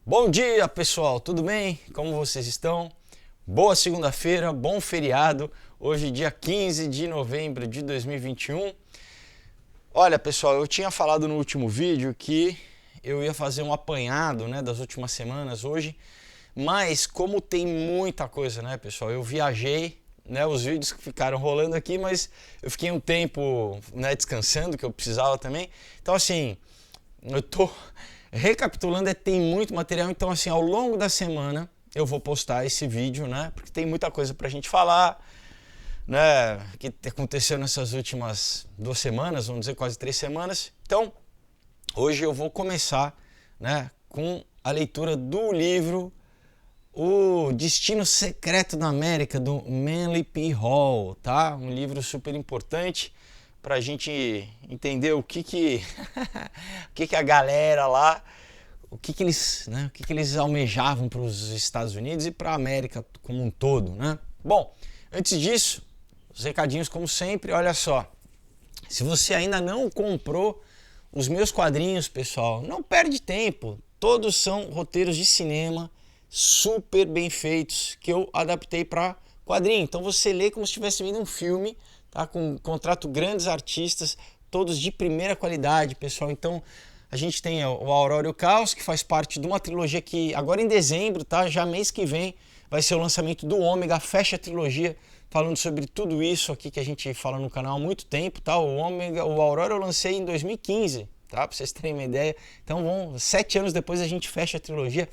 Bom dia, pessoal, tudo bem? Como vocês estão? Boa segunda-feira, bom feriado. Hoje, dia 15 de novembro de 2021. Olha, pessoal, eu tinha falado no último vídeo que eu ia fazer um apanhado, das últimas semanas hoje, mas como tem muita coisa, pessoal, eu viajei, os vídeos que ficaram rolando aqui, mas eu fiquei um tempo, descansando, que eu precisava também. Então, assim, eu tô recapitulando, tem muito material, então assim, ao longo da semana eu vou postar esse vídeo, porque tem muita coisa pra gente falar, que aconteceu nessas últimas 2 semanas, vamos dizer quase 3 semanas. Então, hoje eu vou começar, com a leitura do livro O Destino Secreto da América, do Manly P. Hall, tá? Um livro super importante para a gente entender o que o que a galera lá, o que eles almejavam para os Estados Unidos e para a América como um todo, Bom, antes disso, os recadinhos como sempre. Olha só, se você ainda não comprou os meus quadrinhos, pessoal, não perde tempo. Todos são roteiros de cinema super bem feitos que eu adaptei para quadrinho. Então você lê como se estivesse vendo um filme, tá? Contrato grandes artistas, todos de primeira qualidade, pessoal. Então a gente tem o Aurora e o Caos, que faz parte de uma trilogia que agora em dezembro, tá? Já mês que vem vai ser o lançamento do Ômega, fecha a trilogia, falando sobre tudo isso aqui que a gente fala no canal há muito tempo, tá? O Ômega, o Aurora eu lancei em 2015, tá? Para vocês terem uma ideia. Então 7 anos depois a gente fecha a trilogia.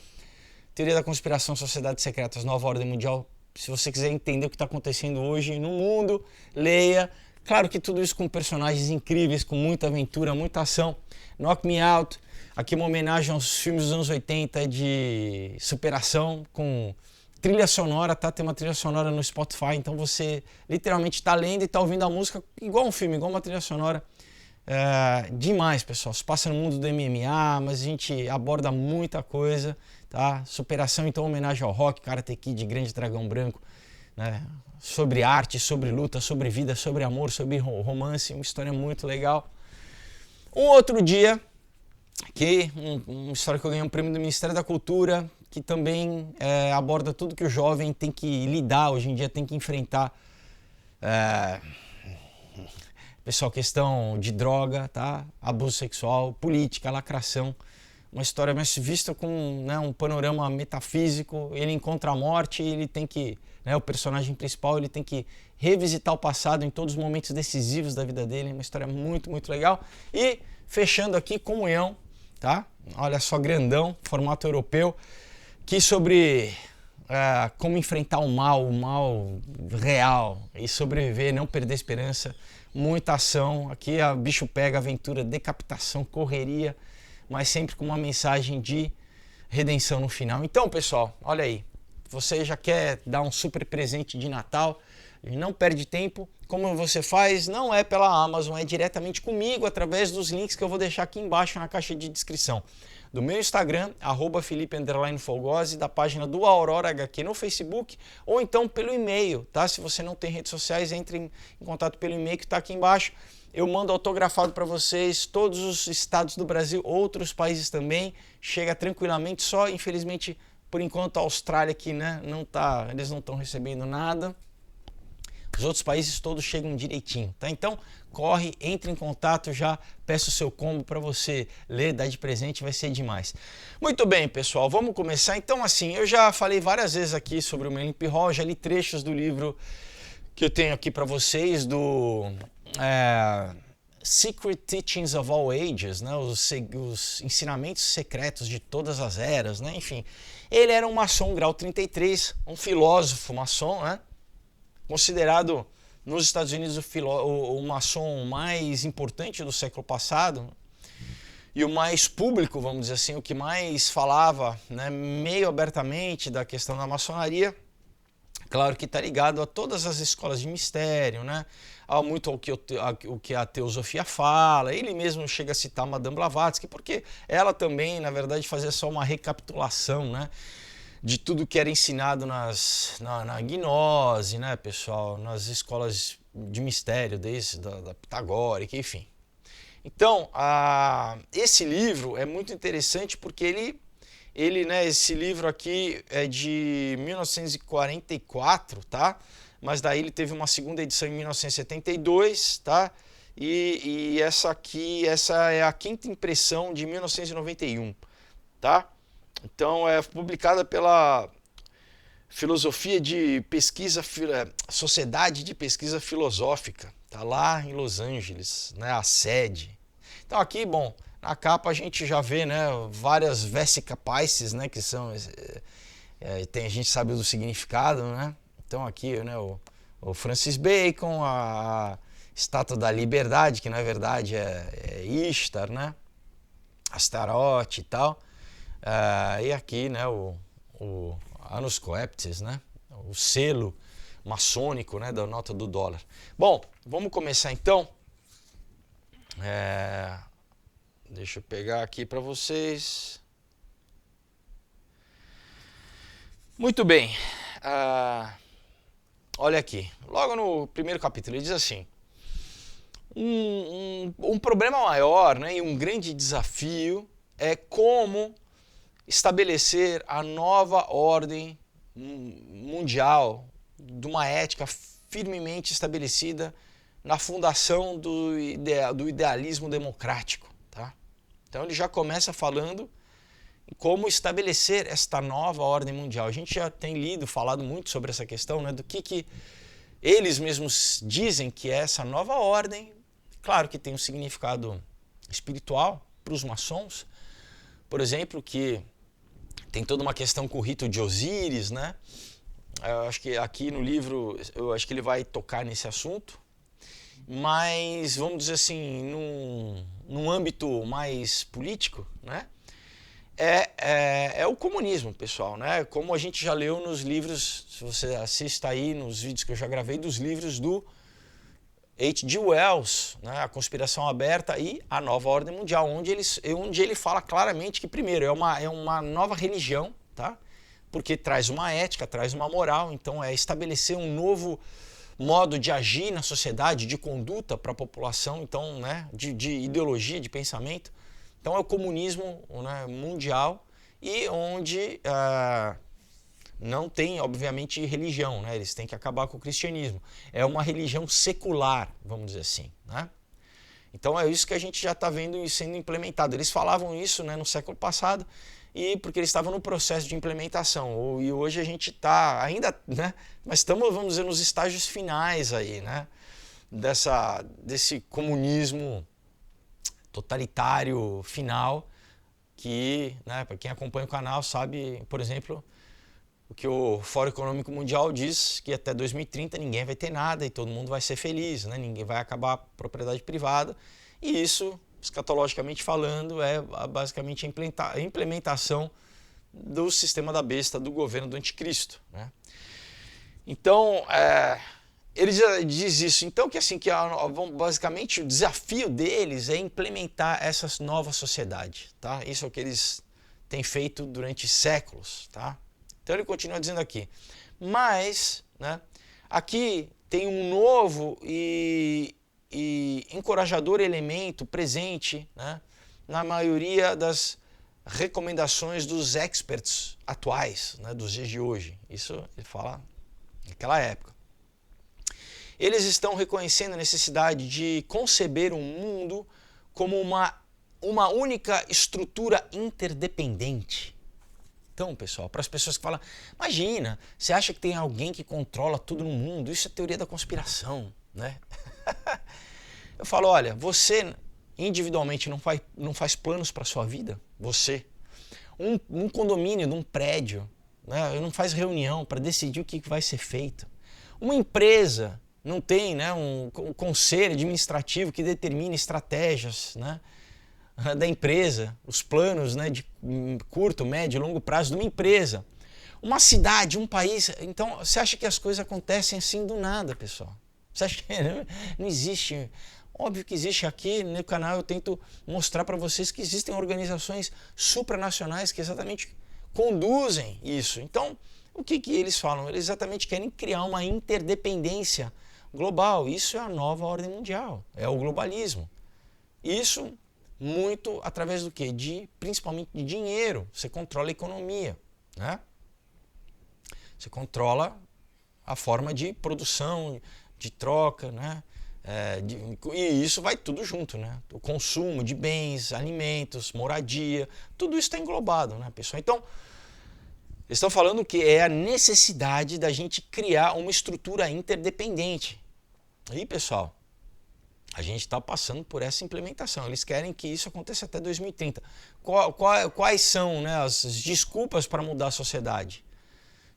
Teoria da Conspiração, Sociedades Secretas, Nova Ordem Mundial. Se você quiser entender o que está acontecendo hoje no mundo, leia. Claro que tudo isso com personagens incríveis, com muita aventura, muita ação. Knock Me Out, aqui uma homenagem aos filmes dos anos 80 de superação, com trilha sonora, tá? Tem uma trilha sonora no Spotify, então você literalmente está lendo e está ouvindo a música igual um filme, igual uma trilha sonora. Demais, pessoal. Se passa no mundo do MMA, mas a gente aborda muita coisa, tá? Superação, então, homenagem ao Rock, Karate Kid, Grande Dragão Branco, sobre arte, sobre luta, sobre vida, sobre amor, sobre romance, uma história muito legal. Um outro dia, uma história que eu ganhei um prêmio do Ministério da Cultura, que também aborda tudo que o jovem tem que lidar hoje em dia, tem que enfrentar. Pessoal, questão de droga, tá? Abuso sexual, política, lacração. Uma história mais vista com um panorama metafísico. Ele encontra a morte e ele tem que, o personagem principal, ele tem que revisitar o passado em todos os momentos decisivos da vida dele. Uma história muito, muito legal. E fechando aqui, Comunhão, tá? Olha só, grandão, formato europeu, que sobre como enfrentar o mal real e sobreviver, não perder esperança. Muita ação, aqui a bicho pega, aventura, decapitação, correria, mas sempre com uma mensagem de redenção no final. Então, pessoal, olha aí, você já quer dar um super presente de Natal, não perde tempo. Como você faz? Não é pela Amazon, é diretamente comigo, através dos links que eu vou deixar aqui embaixo na caixa de descrição. Do meu Instagram, @Felipe_Fogosi, da página do Aurora HQ no Facebook, ou então pelo e-mail, tá? Se você não tem redes sociais, entre em contato pelo e-mail que está aqui embaixo. Eu mando autografado para vocês, todos os estados do Brasil, outros países também. Chega tranquilamente, só infelizmente, por enquanto, a Austrália aqui, não tá, eles não estão recebendo nada. Os outros países todos chegam direitinho, tá? Então, corre, entre em contato já, peço o seu combo para você ler, dar de presente, vai ser demais. Muito bem, pessoal, vamos começar. Então, assim, eu já falei várias vezes aqui sobre o Manly P. Hall, já li trechos do livro que eu tenho aqui para vocês, do Secret Teachings of All Ages, os ensinamentos secretos de todas as eras, enfim. Ele era um maçom grau 33, um filósofo maçom, considerado nos Estados Unidos o maçom mais importante do século passado e o mais público, vamos dizer assim, o que mais falava, meio abertamente da questão da maçonaria. Claro que está ligado a todas as escolas de mistério, muito o que a teosofia fala. Ele mesmo chega a citar Madame Blavatsky, porque ela também, na verdade, fazia só uma recapitulação, de tudo que era ensinado na gnose, pessoal, nas escolas de mistério, desde da pitagórica, enfim. Então, esse livro é muito interessante porque Ele, né, esse livro aqui é de 1944, tá? Mas daí ele teve uma segunda edição em 1972, tá? E essa aqui, essa é a quinta impressão de 1991, tá? Então é publicada pela Filosofia de Pesquisa, Sociedade de Pesquisa Filosófica, tá lá em Los Angeles, né, a sede. Então aqui, bom, na capa a gente já vê, né, várias Vesica Piscis, né, que são, a gente sabe do significado, né? Então aqui, né, o Francis Bacon, a Estátua da Liberdade, que na verdade é Ishtar, né? Astarote e tal. E aqui, né, o Annus Coeptis, né? O selo maçônico, né, da nota do dólar. Bom, vamos começar então. Deixa eu pegar aqui para vocês. Muito bem. Olha aqui, logo no primeiro capítulo ele diz assim: um problema maior, né, e um grande desafio é como estabelecer a nova ordem mundial de uma ética firmemente estabelecida na fundação do idealismo democrático. Tá? Então ele já começa falando em como estabelecer esta nova ordem mundial. A gente já tem falado muito sobre essa questão, né, do que eles mesmos dizem que é essa nova ordem. Claro que tem um significado espiritual para os maçons, por exemplo, que tem toda uma questão com o rito de Osíris, né? Eu acho que aqui no livro, eu acho que ele vai tocar nesse assunto, mas vamos dizer assim, num âmbito mais político, né? É o comunismo, pessoal, né? Como a gente já leu nos livros, se você assista aí nos vídeos que eu já gravei, dos livros do H.G. Wells, né, A Conspiração Aberta e A Nova Ordem Mundial, onde ele fala claramente que, primeiro, é uma nova religião, tá? Porque traz uma ética, traz uma moral, então é estabelecer um novo modo de agir na sociedade, de conduta para a população, então, né, de ideologia, de pensamento. Então é o comunismo, né, mundial, e onde não tem, obviamente, religião, né? Eles têm que acabar com o cristianismo. É uma religião secular, vamos dizer assim, né? Então é isso que a gente já está vendo sendo implementado. Eles falavam isso, né, no século passado, e porque eles estavam no processo de implementação. E hoje a gente está ainda, né? Mas estamos, vamos dizer, nos estágios finais aí, né? Desse comunismo totalitário final que, né, para quem acompanha o canal sabe, por exemplo, o que o Fórum Econômico Mundial diz, que até 2030 ninguém vai ter nada e todo mundo vai ser feliz, né? Ninguém vai acabar a propriedade privada. E isso, escatologicamente falando, é basicamente a implementação do sistema da besta, do governo do anticristo, né? Então, ele diz isso. Então, basicamente o desafio deles é implementar essa nova sociedade, tá? Isso é o que eles têm feito durante séculos, tá? Então ele continua dizendo aqui, mas, né, aqui tem um novo e encorajador elemento presente, né, na maioria das recomendações dos experts atuais, né, dos dias de hoje. Isso ele fala naquela época. Eles estão reconhecendo a necessidade de conceber um mundo como uma única estrutura interdependente. Então, pessoal, para as pessoas que falam, imagina, você acha que tem alguém que controla tudo no mundo? Isso é teoria da conspiração, né? Eu falo, olha, você individualmente não faz planos para a sua vida? Você. Um condomínio de um prédio, né, não faz reunião para decidir o que vai ser feito. Uma empresa não tem, né, um conselho administrativo que determine estratégias, né, da empresa, os planos, né, de curto, médio e longo prazo de uma empresa. Uma cidade, um país. Então, você acha que as coisas acontecem assim do nada, pessoal? Você acha que não existe? Óbvio que existe. Aqui no canal eu tento mostrar para vocês que existem organizações supranacionais que exatamente conduzem isso. Então, o que eles falam? Eles exatamente querem criar uma interdependência global. Isso é a nova ordem mundial, é o globalismo. Isso muito através do quê? Principalmente de dinheiro. Você controla a economia, né? Você controla a forma de produção, de troca, né? E isso vai tudo junto, né? O consumo de bens, alimentos, moradia, tudo isso está englobado, né, pessoal? Então, eles estão falando que é a necessidade da gente criar uma estrutura interdependente. E, pessoal, a gente está passando por essa implementação. Eles querem que isso aconteça até 2030. Quais são, né, as desculpas para mudar a sociedade?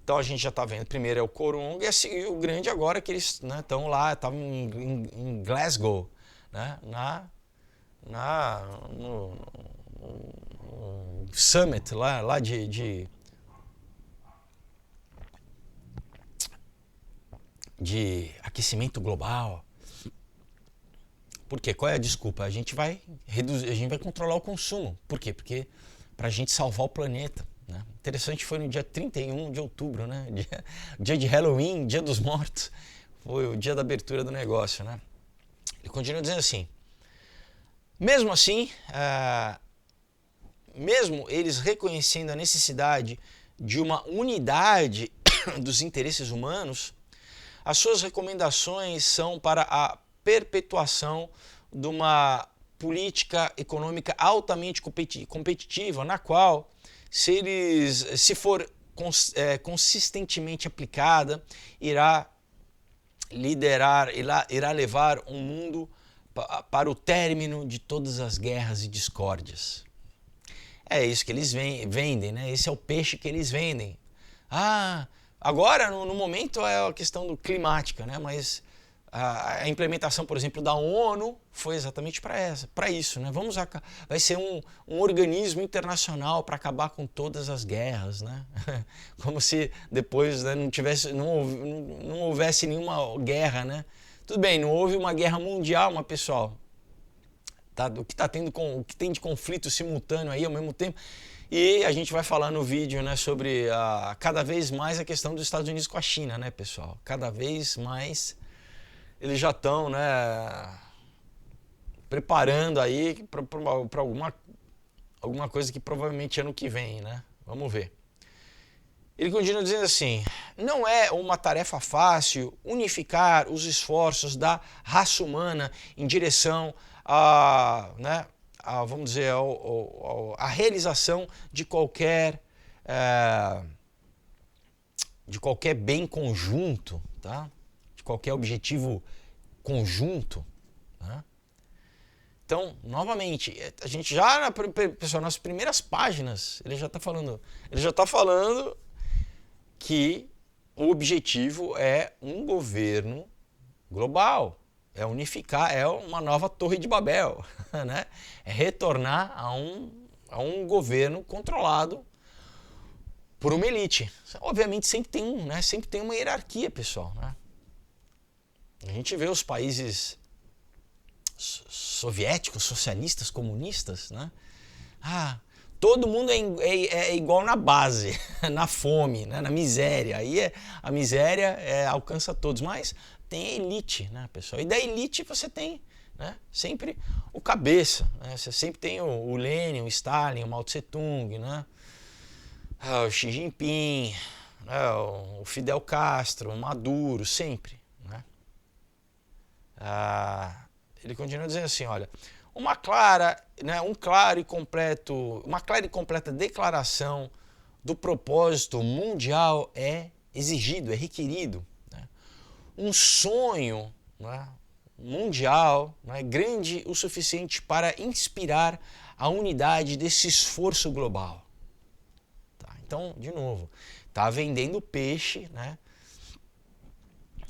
Então a gente já está vendo. Primeiro é o Coronga e o grande agora que eles estão, né, lá, estavam em Glasgow, né, no Summit lá de aquecimento global. Por quê? Qual é a desculpa? A gente vai reduzir, a gente vai controlar o consumo. Por quê? Porque para a gente salvar o planeta. Né? Interessante, foi no dia 31 de outubro, né? Dia de Halloween, dia dos mortos. Foi o dia da abertura do negócio, né? Ele continua dizendo assim, mesmo assim, mesmo eles reconhecendo a necessidade de uma unidade dos interesses humanos, as suas recomendações são para a perpetuação de uma política econômica altamente competitiva, na qual, se for consistentemente aplicada, irá levar um mundo para o término de todas as guerras e discórdias. É isso que eles vendem, né? Esse é o peixe que eles vendem. Agora, no momento, é a questão climática, né? Mas a implementação, por exemplo, da ONU foi exatamente para isso, né? Vai ser um organismo internacional para acabar com todas as guerras, né? Como se depois, né, não houvesse nenhuma guerra, né? Tudo bem, não houve uma guerra mundial, mas pessoal, o que tem de conflito simultâneo aí ao mesmo tempo. E a gente vai falar no vídeo, né, sobre cada vez mais a questão dos Estados Unidos com a China, né, pessoal? Cada vez mais eles já estão, né, preparando aí para alguma coisa que provavelmente ano que vem, né? Vamos ver. Ele continua dizendo assim, não é uma tarefa fácil unificar os esforços da raça humana em direção né, vamos dizer, a realização de qualquer bem conjunto, tá? De qualquer objetivo conjunto. Né? Então, novamente, a gente já, pessoal, nas primeiras páginas, ele já está falando que o objetivo é um governo global. É unificar, é uma nova Torre de Babel, né? É retornar a um governo controlado por uma elite. Obviamente sempre tem uma hierarquia, pessoal, né? A gente vê os países soviéticos, socialistas, comunistas, né? Todo mundo é igual na base, na fome, né? Na miséria. Aí a miséria alcança todos, mas tem a elite, né, pessoal? E da elite você tem, né, sempre o cabeça, né? Você sempre tem o Lenin, o Stalin, o Mao Tse Tung, né? O Xi Jinping, né? O Fidel Castro, o Maduro, sempre, né? Ele continua dizendo assim, olha, uma clara e completa declaração do propósito mundial é exigido, é requerido. Né? Um sonho, né, mundial, né, grande o suficiente para inspirar a unidade desse esforço global. Tá? Então, de novo, está vendendo peixe, né?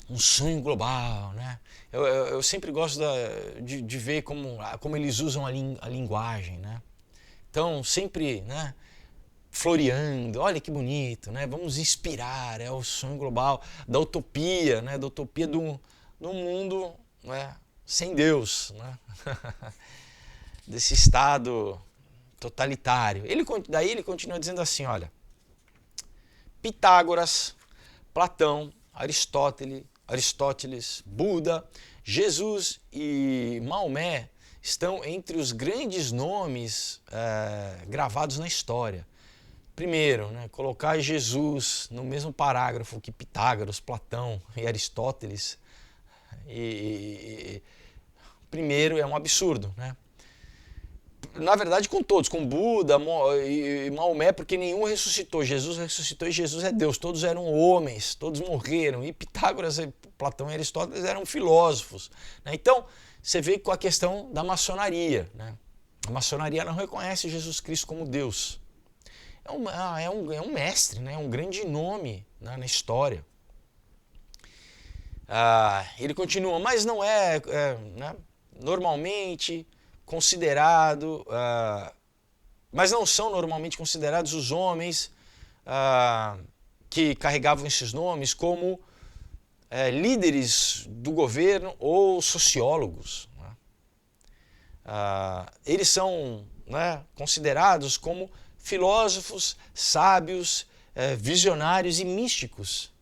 Um sonho global, né? Eu sempre gosto de ver como eles usam a linguagem, né? Então, sempre, né, floreando, olha que bonito, né? Vamos inspirar, é o sonho global da utopia, né? Da utopia do mundo, né, sem Deus, né? Desse estado totalitário. Daí ele continua dizendo assim, olha, Pitágoras, Platão, Aristóteles, Buda, Jesus e Maomé estão entre os grandes nomes gravados na história. Primeiro, né, colocar Jesus no mesmo parágrafo que Pitágoras, Platão e Aristóteles, primeiro é um absurdo, né? Na verdade, com todos, com Buda e Maomé, porque nenhum ressuscitou. Jesus ressuscitou e Jesus é Deus. Todos eram homens, todos morreram. E Pitágoras, Platão e Aristóteles eram filósofos, né? Então, você vê com a questão da maçonaria, né? A maçonaria não reconhece Jesus Cristo como Deus. É um mestre, né? É um grande nome, né, na história. Ele continua, mas não né, normalmente considerado, mas não são normalmente considerados os homens que carregavam esses nomes como líderes do governo ou sociólogos, né? Eles são, né, considerados como filósofos, sábios, visionários e místicos,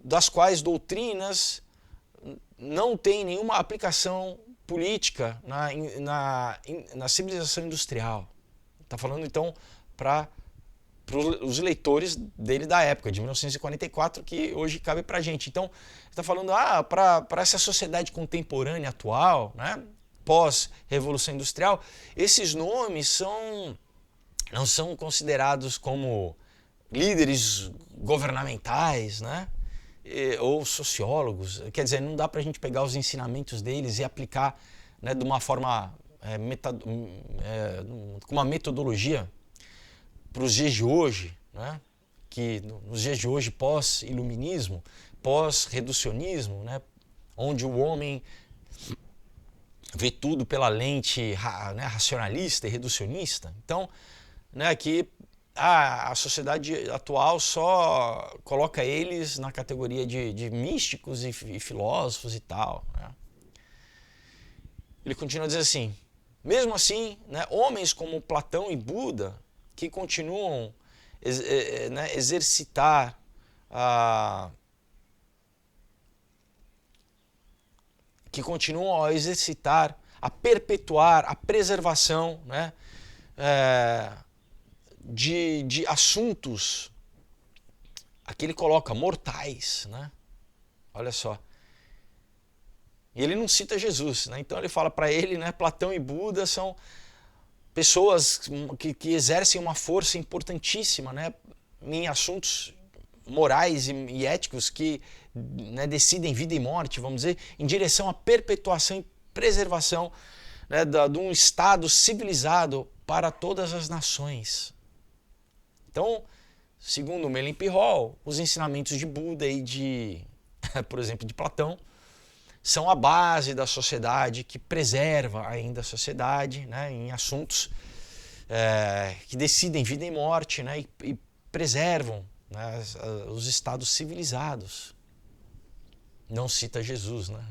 das quais doutrinas não têm nenhuma aplicação política na civilização industrial. Está falando então para os leitores dele da época, de 1944, que hoje cabe para a gente. Então, está falando para essa sociedade contemporânea atual, né, pós-revolução industrial, esses nomes não são considerados como líderes governamentais, né? Ou sociólogos. Quer dizer, não dá para a gente pegar os ensinamentos deles e aplicar, né, de uma forma, com uma metodologia para os dias de hoje, né? Que nos dias de hoje, pós-iluminismo, pós-reducionismo, né? Onde o homem vê tudo pela lente, né, racionalista e reducionista. Então, né, que a sociedade atual só coloca eles na categoria de místicos e filósofos e tal, né? Ele continua a dizer assim, mesmo assim, né, homens como Platão e Buda, que continuam né, exercitar a perpetuar a preservação, né, de assuntos, aqui ele coloca mortais, né? Olha só. E ele não cita Jesus, né? Então ele fala para ele, né, Platão e Buda são pessoas que exercem uma força importantíssima, né, em assuntos morais e éticos que, né, decidem vida e morte, vamos dizer, em direção à perpetuação e preservação, né, de um Estado civilizado para todas as nações. Então, segundo Melin-Pirrol, os ensinamentos de Buda e por exemplo, de Platão, são a base da sociedade, que preserva ainda a sociedade, né, em assuntos que decidem vida e morte, né, e preservam, né, os estados civilizados. Não cita Jesus, né?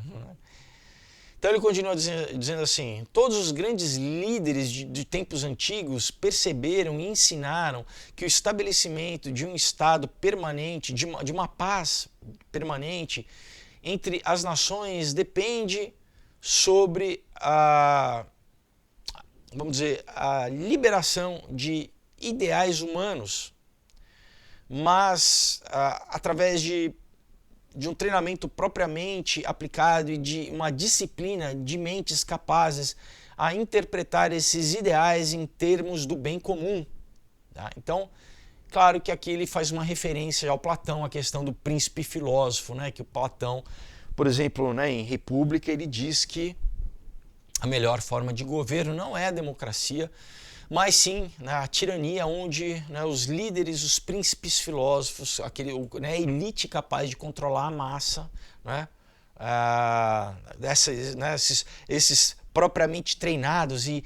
Então ele continua dizendo assim, todos os grandes líderes de tempos antigos perceberam e ensinaram que o estabelecimento de um estado permanente, de uma paz permanente entre as nações depende sobre vamos dizer, a liberação de ideais humanos, mas através de um treinamento propriamente aplicado e de uma disciplina de mentes capazes a interpretar esses ideais em termos do bem comum, tá? Então, claro que aqui ele faz uma referência ao Platão, a questão do príncipe filósofo, né? Que o Platão, por exemplo, né, em República, ele diz que a melhor forma de governo não é a democracia, mas sim, né, a tirania, onde, né, os líderes, os príncipes filósofos, né, a elite capaz de controlar a massa, né, esses propriamente treinados e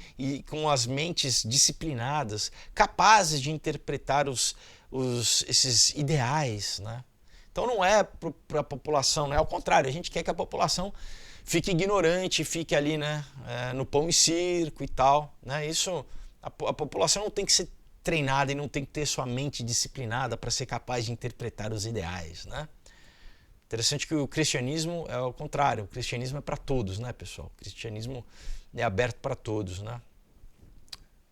com as mentes disciplinadas, capazes de interpretar esses ideais, né? Então não é para a população, né? Ao contrário, a gente quer que a população fique ignorante, fique ali, né, no pão e circo e tal, né? Isso... A população não tem que ser treinada e não tem que ter sua mente disciplinada para ser capaz de interpretar os ideais, né? Interessante que o cristianismo é o contrário, o cristianismo é para todos, né, pessoal? O cristianismo é aberto para todos, né?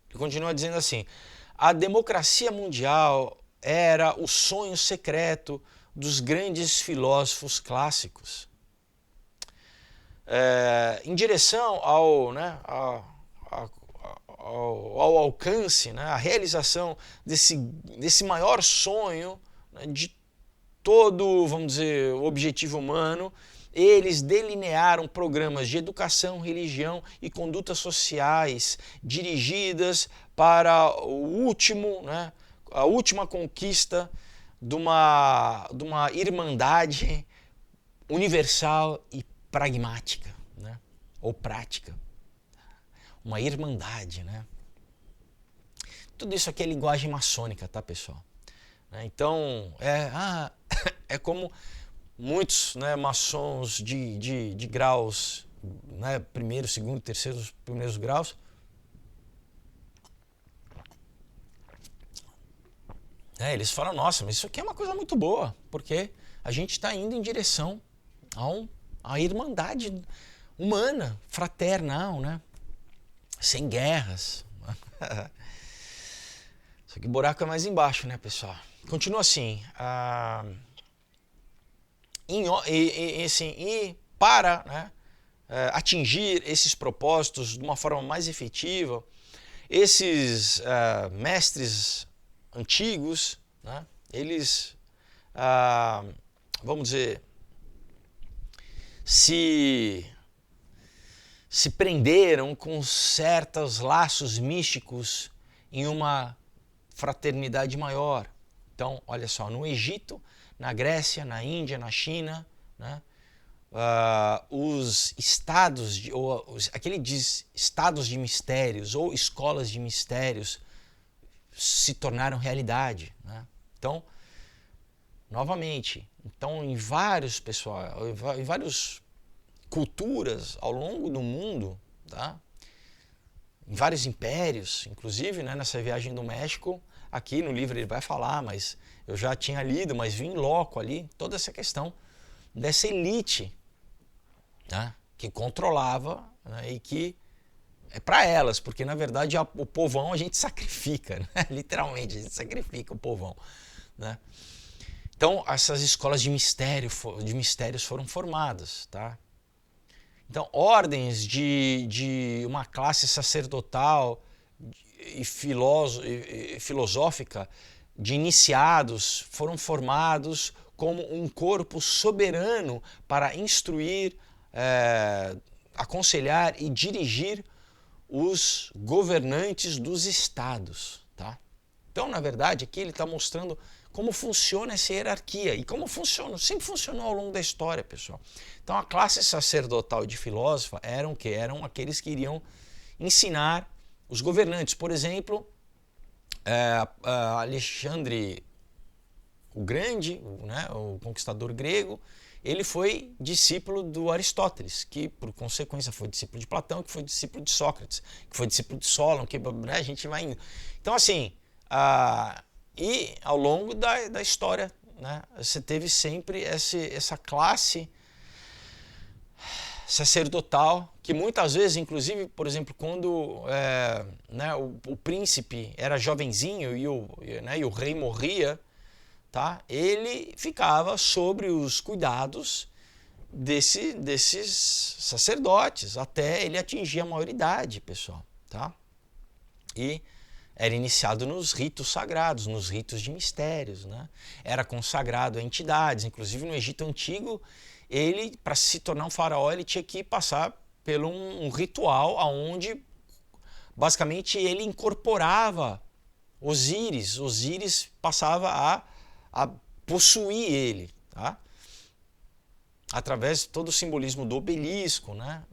Ele continua dizendo assim: a democracia mundial era o sonho secreto dos grandes filósofos clássicos. Em direção ao, né, ao alcance, né, à realização desse maior sonho, né, de todo, vamos dizer, o objetivo humano, eles delinearam programas de educação, religião e condutas sociais dirigidas para o último, né, a última conquista de uma irmandade universal e pragmática, né, ou prática. Uma irmandade, né? Tudo isso aqui é linguagem maçônica, tá, pessoal? Então, é como muitos, né, maçons de graus, né, primeiro, segundo, terceiro, primeiros graus, eles falam: nossa, mas isso aqui é uma coisa muito boa, porque a gente está indo em direção à irmandade humana, fraternal, né? Sem guerras. Só que o buraco é mais embaixo, né, pessoal? Continua assim. E para, né, atingir esses propósitos de uma forma mais efetiva, esses mestres antigos, né, eles, vamos dizer, se prenderam com certos laços místicos em uma fraternidade maior. Então, olha só, no Egito, na Grécia, na Índia, na China, né, os estados, aqueles estados de mistérios ou escolas de mistérios se tornaram realidade, né? Então, novamente, em vários, pessoal, em vários culturas ao longo do mundo, tá? Em vários impérios, inclusive, né, nessa viagem do México, aqui no livro ele vai falar, mas eu já tinha lido, mas vi em loco ali toda essa questão dessa elite, né, que controlava, né, e que é para elas, porque na verdade o povão a gente sacrifica, né? Literalmente, a gente sacrifica o povão, né? Então essas escolas de mistérios foram formadas, tá? Então, ordens de uma classe sacerdotal e filosófica de iniciados foram formados como um corpo soberano para instruir, aconselhar e dirigir os governantes dos estados, tá? Então, na verdade, aqui ele está mostrando como funciona essa hierarquia e como sempre funcionou ao longo da história, pessoal. Então, a classe sacerdotal de filósofa eram aqueles que iriam ensinar os governantes. Por exemplo, Alexandre o Grande, né, o conquistador grego, ele foi discípulo do Aristóteles, que por consequência foi discípulo de Platão, que foi discípulo de Sócrates, que foi discípulo de Solon, que, né, a gente vai indo. Então, assim, e ao longo da história, né, você teve sempre essa classe sacerdotal, que muitas vezes, inclusive, por exemplo, quando né, o príncipe era jovenzinho e o rei morria, tá, ele ficava sobre os cuidados desses sacerdotes até ele atingir a maioridade, pessoal, tá? E era iniciado nos ritos sagrados, nos ritos de mistérios, né? Era consagrado a entidades, inclusive no Egito Antigo, ele, para se tornar um faraó, ele tinha que passar por um ritual onde, basicamente, ele incorporava Osíris. Osíris passava a possuir ele, tá? Através de todo o simbolismo do obelisco, né?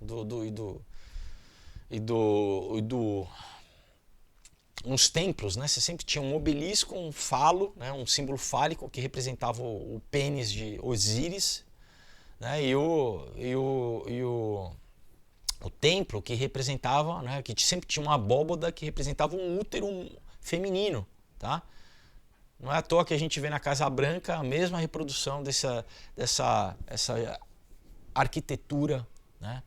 Nos templos, né, você sempre tinha um obelisco, um falo, né, um símbolo fálico que representava o pênis de Osíris, né, e o templo que representava, né, que sempre tinha uma abóboda que representava um útero feminino, tá? Não é à toa que a gente vê na Casa Branca a mesma reprodução essa arquitetura, né?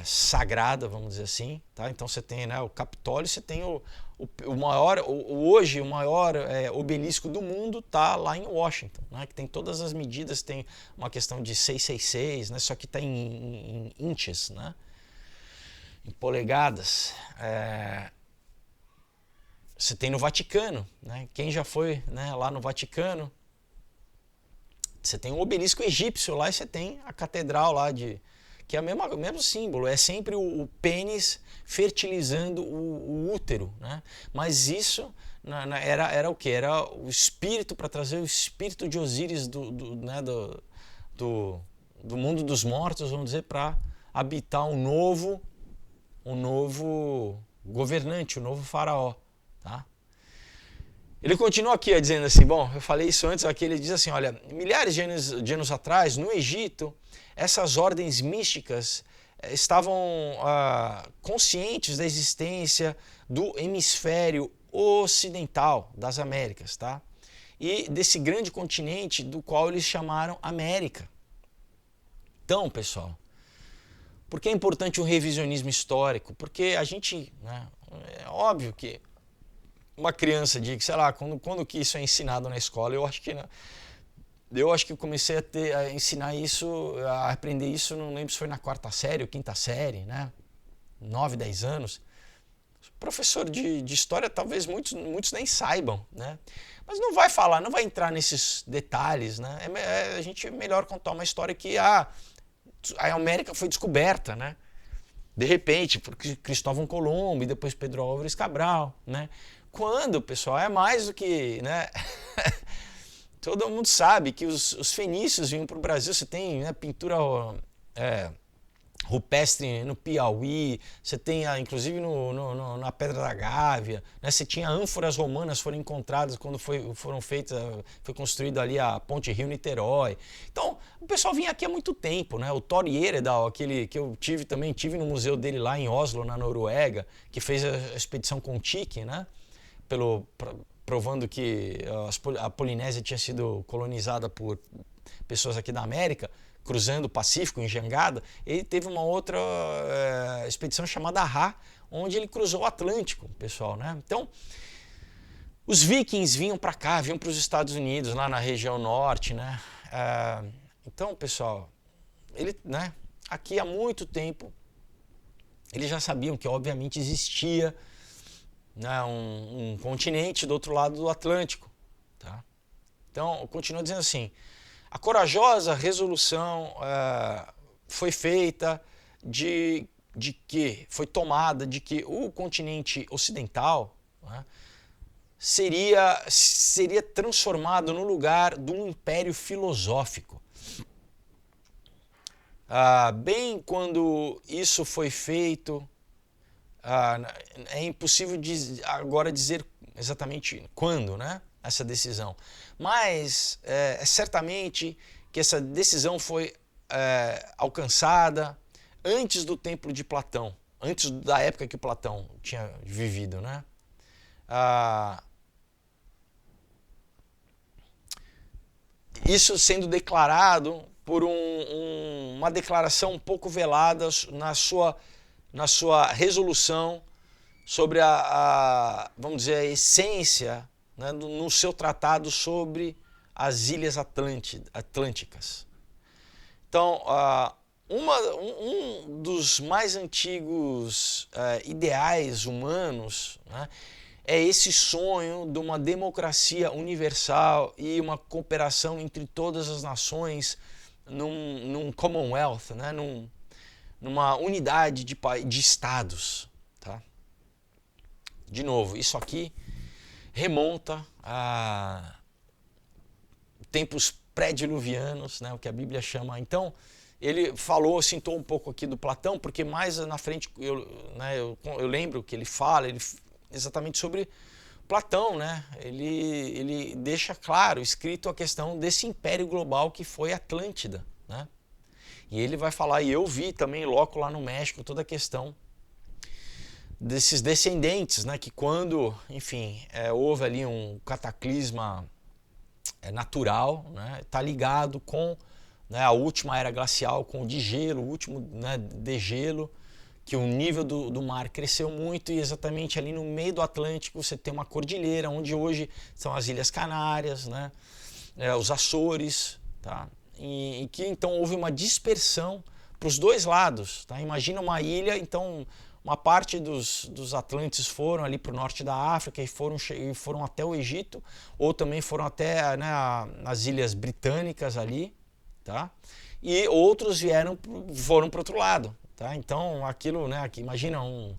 Sagrada, vamos dizer assim, tá? Então você tem, né, o Capitólio, você tem o maior, hoje o maior obelisco do mundo tá lá em Washington, né? Que tem todas as medidas, tem uma questão de 666, né? Só que está em inches, né? Em polegadas. Você tem no Vaticano, né? Quem já foi, né, lá no Vaticano, você tem um obelisco egípcio lá e você tem a catedral lá que é o mesmo símbolo, é sempre o pênis fertilizando o útero, né? Mas isso era o que? Era o espírito, para trazer o espírito de Osíris do mundo dos mortos, vamos dizer, para habitar um novo governante, um novo faraó, tá? Ele continua aqui dizendo assim, bom, eu falei isso antes, aqui ele diz assim, olha, milhares de anos atrás, no Egito, essas ordens místicas estavam conscientes da existência do hemisfério ocidental das Américas, tá? E desse grande continente do qual eles chamaram América. Então, pessoal, por que é importante o revisionismo histórico? Porque a gente, né, é óbvio que uma criança de, sei lá, quando que isso é ensinado na escola, eu acho que eu comecei a ensinar isso, a aprender isso, não lembro se foi na 4ª série ou 5ª série, né? 9, 10 anos. Professor de história, talvez muitos nem saibam, né? Mas não vai falar, não vai entrar nesses detalhes, né? A gente é melhor contar uma história que a América foi descoberta, né? De repente, por Cristóvão Colombo e depois Pedro Álvares Cabral, né? Quando, pessoal, é mais do que, né? Todo mundo sabe que os fenícios vinham para o Brasil. Você tem, né, pintura rupestre no Piauí, você tem inclusive na Pedra da Gávea, né? Você tinha ânforas romanas foram encontradas quando foi construída ali a Ponte Rio-Niterói. Então, o pessoal vinha aqui há muito tempo, né? O Thor Heyerdahl, aquele que eu tive no museu dele lá em Oslo, na Noruega, que fez a expedição com Tiki, né? Provando que a Polinésia tinha sido colonizada por pessoas aqui da América, cruzando o Pacífico em jangada. Ele teve uma outra expedição chamada Ra, onde ele cruzou o Atlântico, pessoal, né? Então, os vikings vinham para cá, vinham para os Estados Unidos, lá na região norte, né? Então, pessoal, né, aqui há muito tempo, eles já sabiam que, obviamente, existia, né, um continente do outro lado do Atlântico, tá? Então, continua dizendo assim, a corajosa resolução foi feita foi tomada de que o continente ocidental, né, seria transformado no lugar de um império filosófico. Bem quando isso foi feito, é impossível agora dizer exatamente quando, né, essa decisão, mas certamente que essa decisão foi alcançada antes do tempo de Platão, antes da época que Platão tinha vivido, né? Isso sendo declarado por uma declaração um pouco velada na sua resolução sobre vamos dizer, a essência, né, no seu tratado sobre as Ilhas Atlânticas. Então, um dos mais antigos ideais humanos, né, é esse sonho de uma democracia universal e uma cooperação entre todas as nações num Commonwealth, né, numa unidade de estados. Tá? De novo, isso aqui remonta a tempos pré-diluvianos, né, o que a Bíblia chama. Então, ele citou um pouco aqui do Platão, porque mais na frente eu lembro que ele fala exatamente sobre Platão, né? Ele deixa claro, escrito a questão desse império global que foi Atlântida, né? E ele vai falar, e eu vi também logo lá no México, toda a questão desses descendentes, né, que quando, enfim, houve ali um cataclisma natural, né, está ligado com, né, a última era glacial, com o degelo, o último, né, degelo, que o nível do mar cresceu muito, e exatamente ali no meio do Atlântico você tem uma cordilheira, onde hoje são as Ilhas Canárias, né, os Açores, tá? E que então houve uma dispersão para os dois lados. Tá? Imagina uma ilha, então uma parte dos atlantes foram ali para o norte da África e foram até o Egito, ou também foram até, né, as Ilhas Britânicas ali, tá? E outros foram para o outro lado. Tá? Então aquilo, né, aqui, imagina um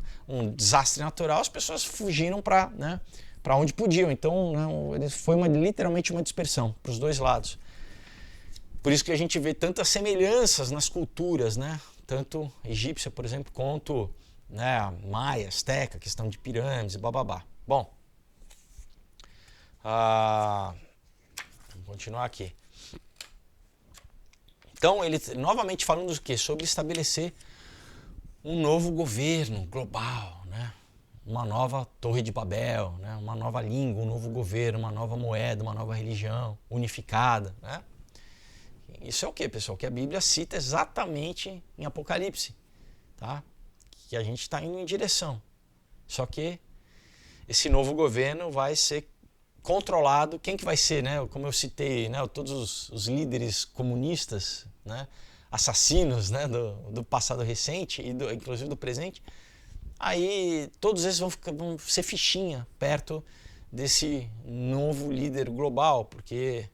desastre natural, as pessoas fugiram para, né, para onde podiam. Então, né, foi literalmente uma dispersão para os dois lados. Por isso que a gente vê tantas semelhanças nas culturas, né? Tanto egípcia, por exemplo, quanto, né, maia, asteca, questão de pirâmides, bababá. Bom, vamos continuar aqui. Então, ele novamente falando do quê? Sobre estabelecer um novo governo global, né? Uma nova Torre de Babel, né? Uma nova língua, um novo governo, uma nova moeda, uma nova religião unificada, né? Isso é o que, pessoal? Que a Bíblia cita exatamente em Apocalipse, tá? Que a gente está indo em direção. Só que esse novo governo vai ser controlado. Quem que vai ser, né? Como eu citei, né? Todos os líderes comunistas, né? Assassinos, né? do passado recente e inclusive do presente. Aí todos eles vão ser fichinha perto desse novo líder global, porque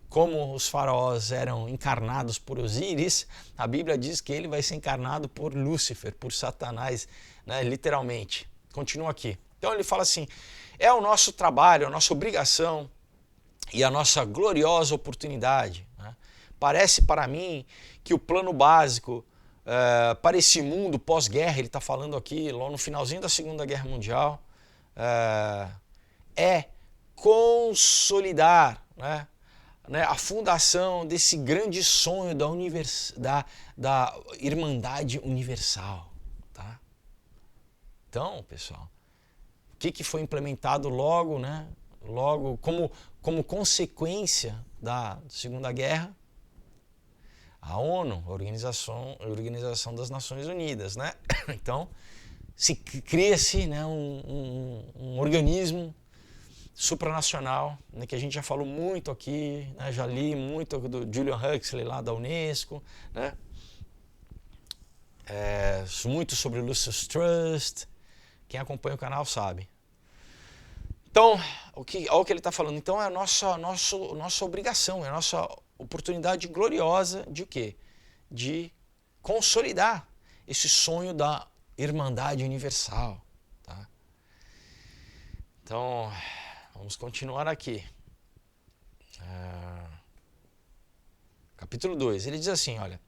como os faraós eram encarnados por Osíris, a Bíblia diz que ele vai ser encarnado por Lúcifer, por Satanás, né, literalmente. Continua aqui. Então ele fala assim, é o nosso trabalho, a nossa obrigação e a nossa gloriosa oportunidade. Né? Parece para mim que o plano básico para esse mundo pós-guerra, ele está falando aqui, lá no finalzinho da Segunda Guerra Mundial, é consolidar, né, a fundação desse grande sonho da Irmandade Universal. Tá? Então, pessoal, o que foi implementado logo, né, logo como consequência da Segunda Guerra? A ONU, a Organização das Nações Unidas, né? Então, se cria-se, né, um organismo supranacional, né, que a gente já falou muito aqui, né, já li muito do Julian Huxley lá da Unesco, né? Muito sobre o Lucis Trust, quem acompanha o canal sabe. Então, olha o que ele está falando. Então é a nossa obrigação, é a nossa oportunidade gloriosa de o quê? De consolidar esse sonho da Irmandade Universal. Tá? Então, vamos continuar aqui. Capítulo 2, ele diz assim, olha,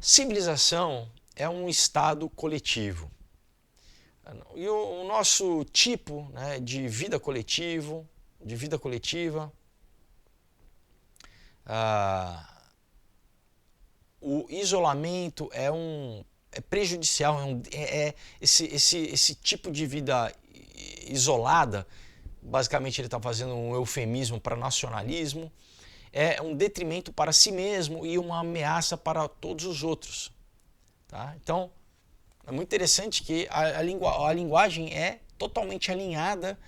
civilização é um estado coletivo. E o nosso tipo, né, de vida coletiva, o isolamento é prejudicial, esse tipo de vida isolada, basicamente ele está fazendo um eufemismo para nacionalismo, é um detrimento para si mesmo e uma ameaça para todos os outros. Tá? Então, é muito interessante que a linguagem é totalmente alinhada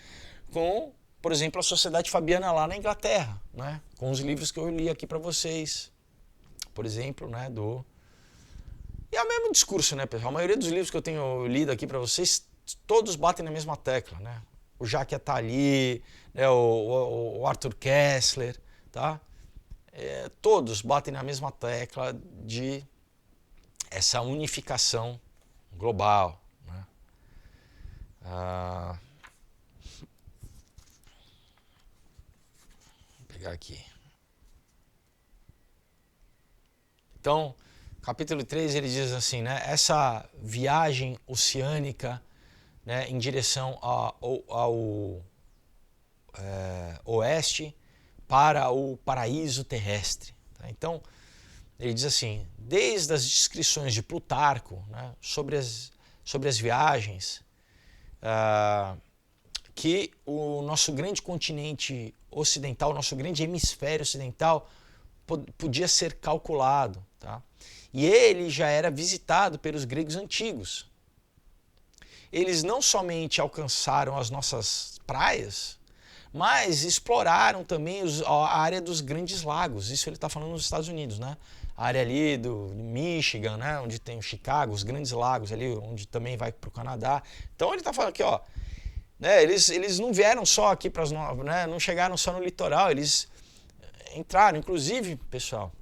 com, por exemplo, a Sociedade Fabiana lá na Inglaterra, né? Com os livros que eu li aqui para vocês, por exemplo, né? E é o mesmo discurso, né, pessoal? A maioria dos livros que eu tenho lido aqui para vocês, todos batem na mesma tecla, né? O Jacques Attali, né? o Arthur Koestler, tá? Todos batem na mesma tecla de essa unificação global. Né? Vou pegar aqui. Então, capítulo 3 ele diz assim, né? Essa viagem oceânica, né, em direção ao oeste para o paraíso terrestre. Tá? Então, ele diz assim, desde as descrições de Plutarco, né, sobre sobre as viagens, que o nosso grande continente ocidental, o nosso grande hemisfério ocidental podia ser calculado, tá? E ele já era visitado pelos gregos antigos. Eles não somente alcançaram as nossas praias, mas exploraram também a área dos Grandes Lagos. Isso ele está falando nos Estados Unidos, né? A área ali do Michigan, né? Onde tem o Chicago, os Grandes Lagos ali, onde também vai para o Canadá. Então ele está falando aqui, ó, né? Eles não vieram só aqui para as, né? Não chegaram só no litoral, eles entraram. Inclusive, pessoal,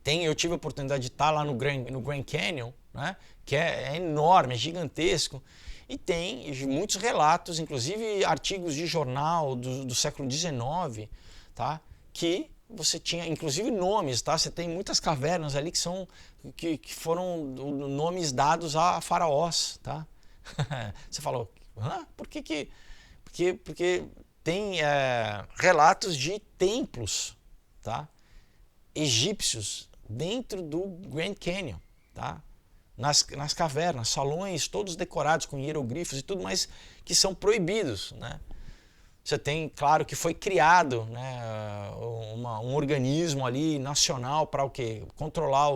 eu tive a oportunidade de estar lá no Grand Canyon, né? Que é enorme, é gigantesco. E tem muitos relatos, inclusive artigos de jornal do século XIX, tá? Que você tinha, inclusive nomes, tá? Você tem muitas cavernas ali que foram nomes dados a faraós, tá? Você falou, hã? Porque tem relatos de templos, tá? Egípcios dentro do Grand Canyon, tá? Nas cavernas, salões todos decorados com hieroglifos e tudo mais que são proibidos, né? Você tem, claro, que foi criado, né, um organismo ali nacional para o quê? Controlar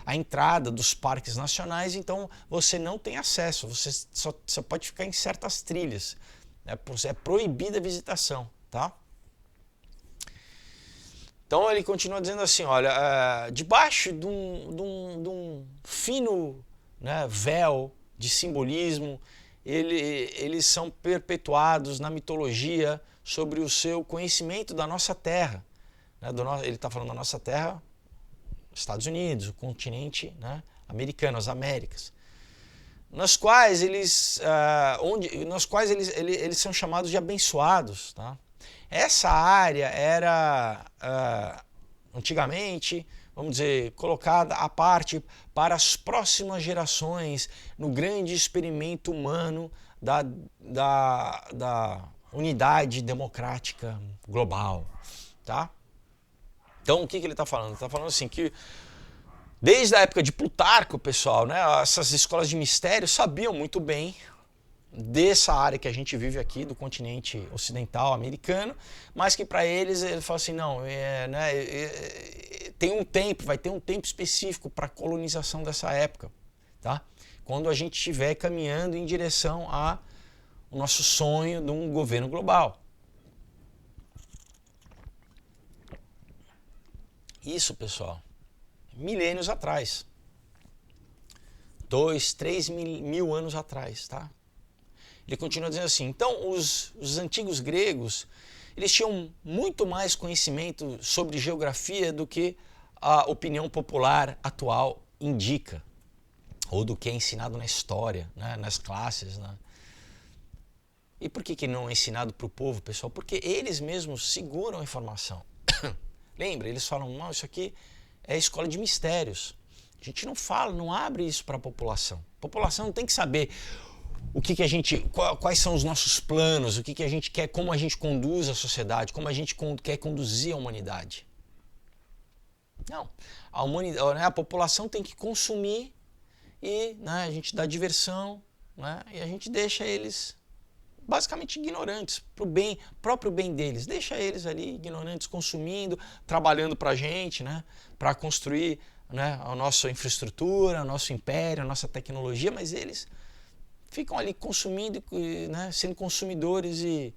a entrada dos parques nacionais, então você não tem acesso, você só pode ficar em certas trilhas, é proibida a visitação, tá? Então ele continua dizendo assim, olha, debaixo de um fino, né, véu de simbolismo, eles são perpetuados na mitologia sobre o seu conhecimento da nossa terra. Né, ele está falando da nossa terra, Estados Unidos, o continente, né, americano, as Américas, nas quais eles são chamados de abençoados, tá? Essa área era, antigamente, vamos dizer, colocada à parte para as próximas gerações no grande experimento humano da unidade democrática global, tá? Então, o que ele está falando? Ele está falando assim que desde a época de Plutarco, pessoal, né, essas escolas de mistério sabiam muito bem dessa área que a gente vive aqui, do continente ocidental americano, mas que para eles, ele fala assim, não, tem um tempo, vai ter um tempo específico para a colonização dessa época, tá? Quando a gente estiver caminhando em direção ao nosso sonho de um governo global. Isso, pessoal, milênios atrás, 2, 3 mil anos atrás, tá? Ele continua dizendo assim, então os antigos gregos, eles tinham muito mais conhecimento sobre geografia do que a opinião popular atual indica, ou do que é ensinado na história, né, nas classes, né? E por que não é ensinado para o povo, pessoal? Porque eles mesmos seguram a informação. Lembra, eles falam, não, isso aqui é escola de mistérios. A gente não fala, não abre isso para a população. A população não tem que saber o que a gente, quais são os nossos planos, o que a gente quer, como a gente conduz a sociedade, como a gente quer conduzir a humanidade. Não, a população tem que consumir e, né, a gente dá diversão, né, e a gente deixa eles basicamente ignorantes para o próprio bem deles. Deixa eles ali ignorantes, consumindo, trabalhando para a gente, né, para construir, né, a nossa infraestrutura, o nosso império, a nossa tecnologia, mas eles ficam ali consumindo, né, sendo consumidores e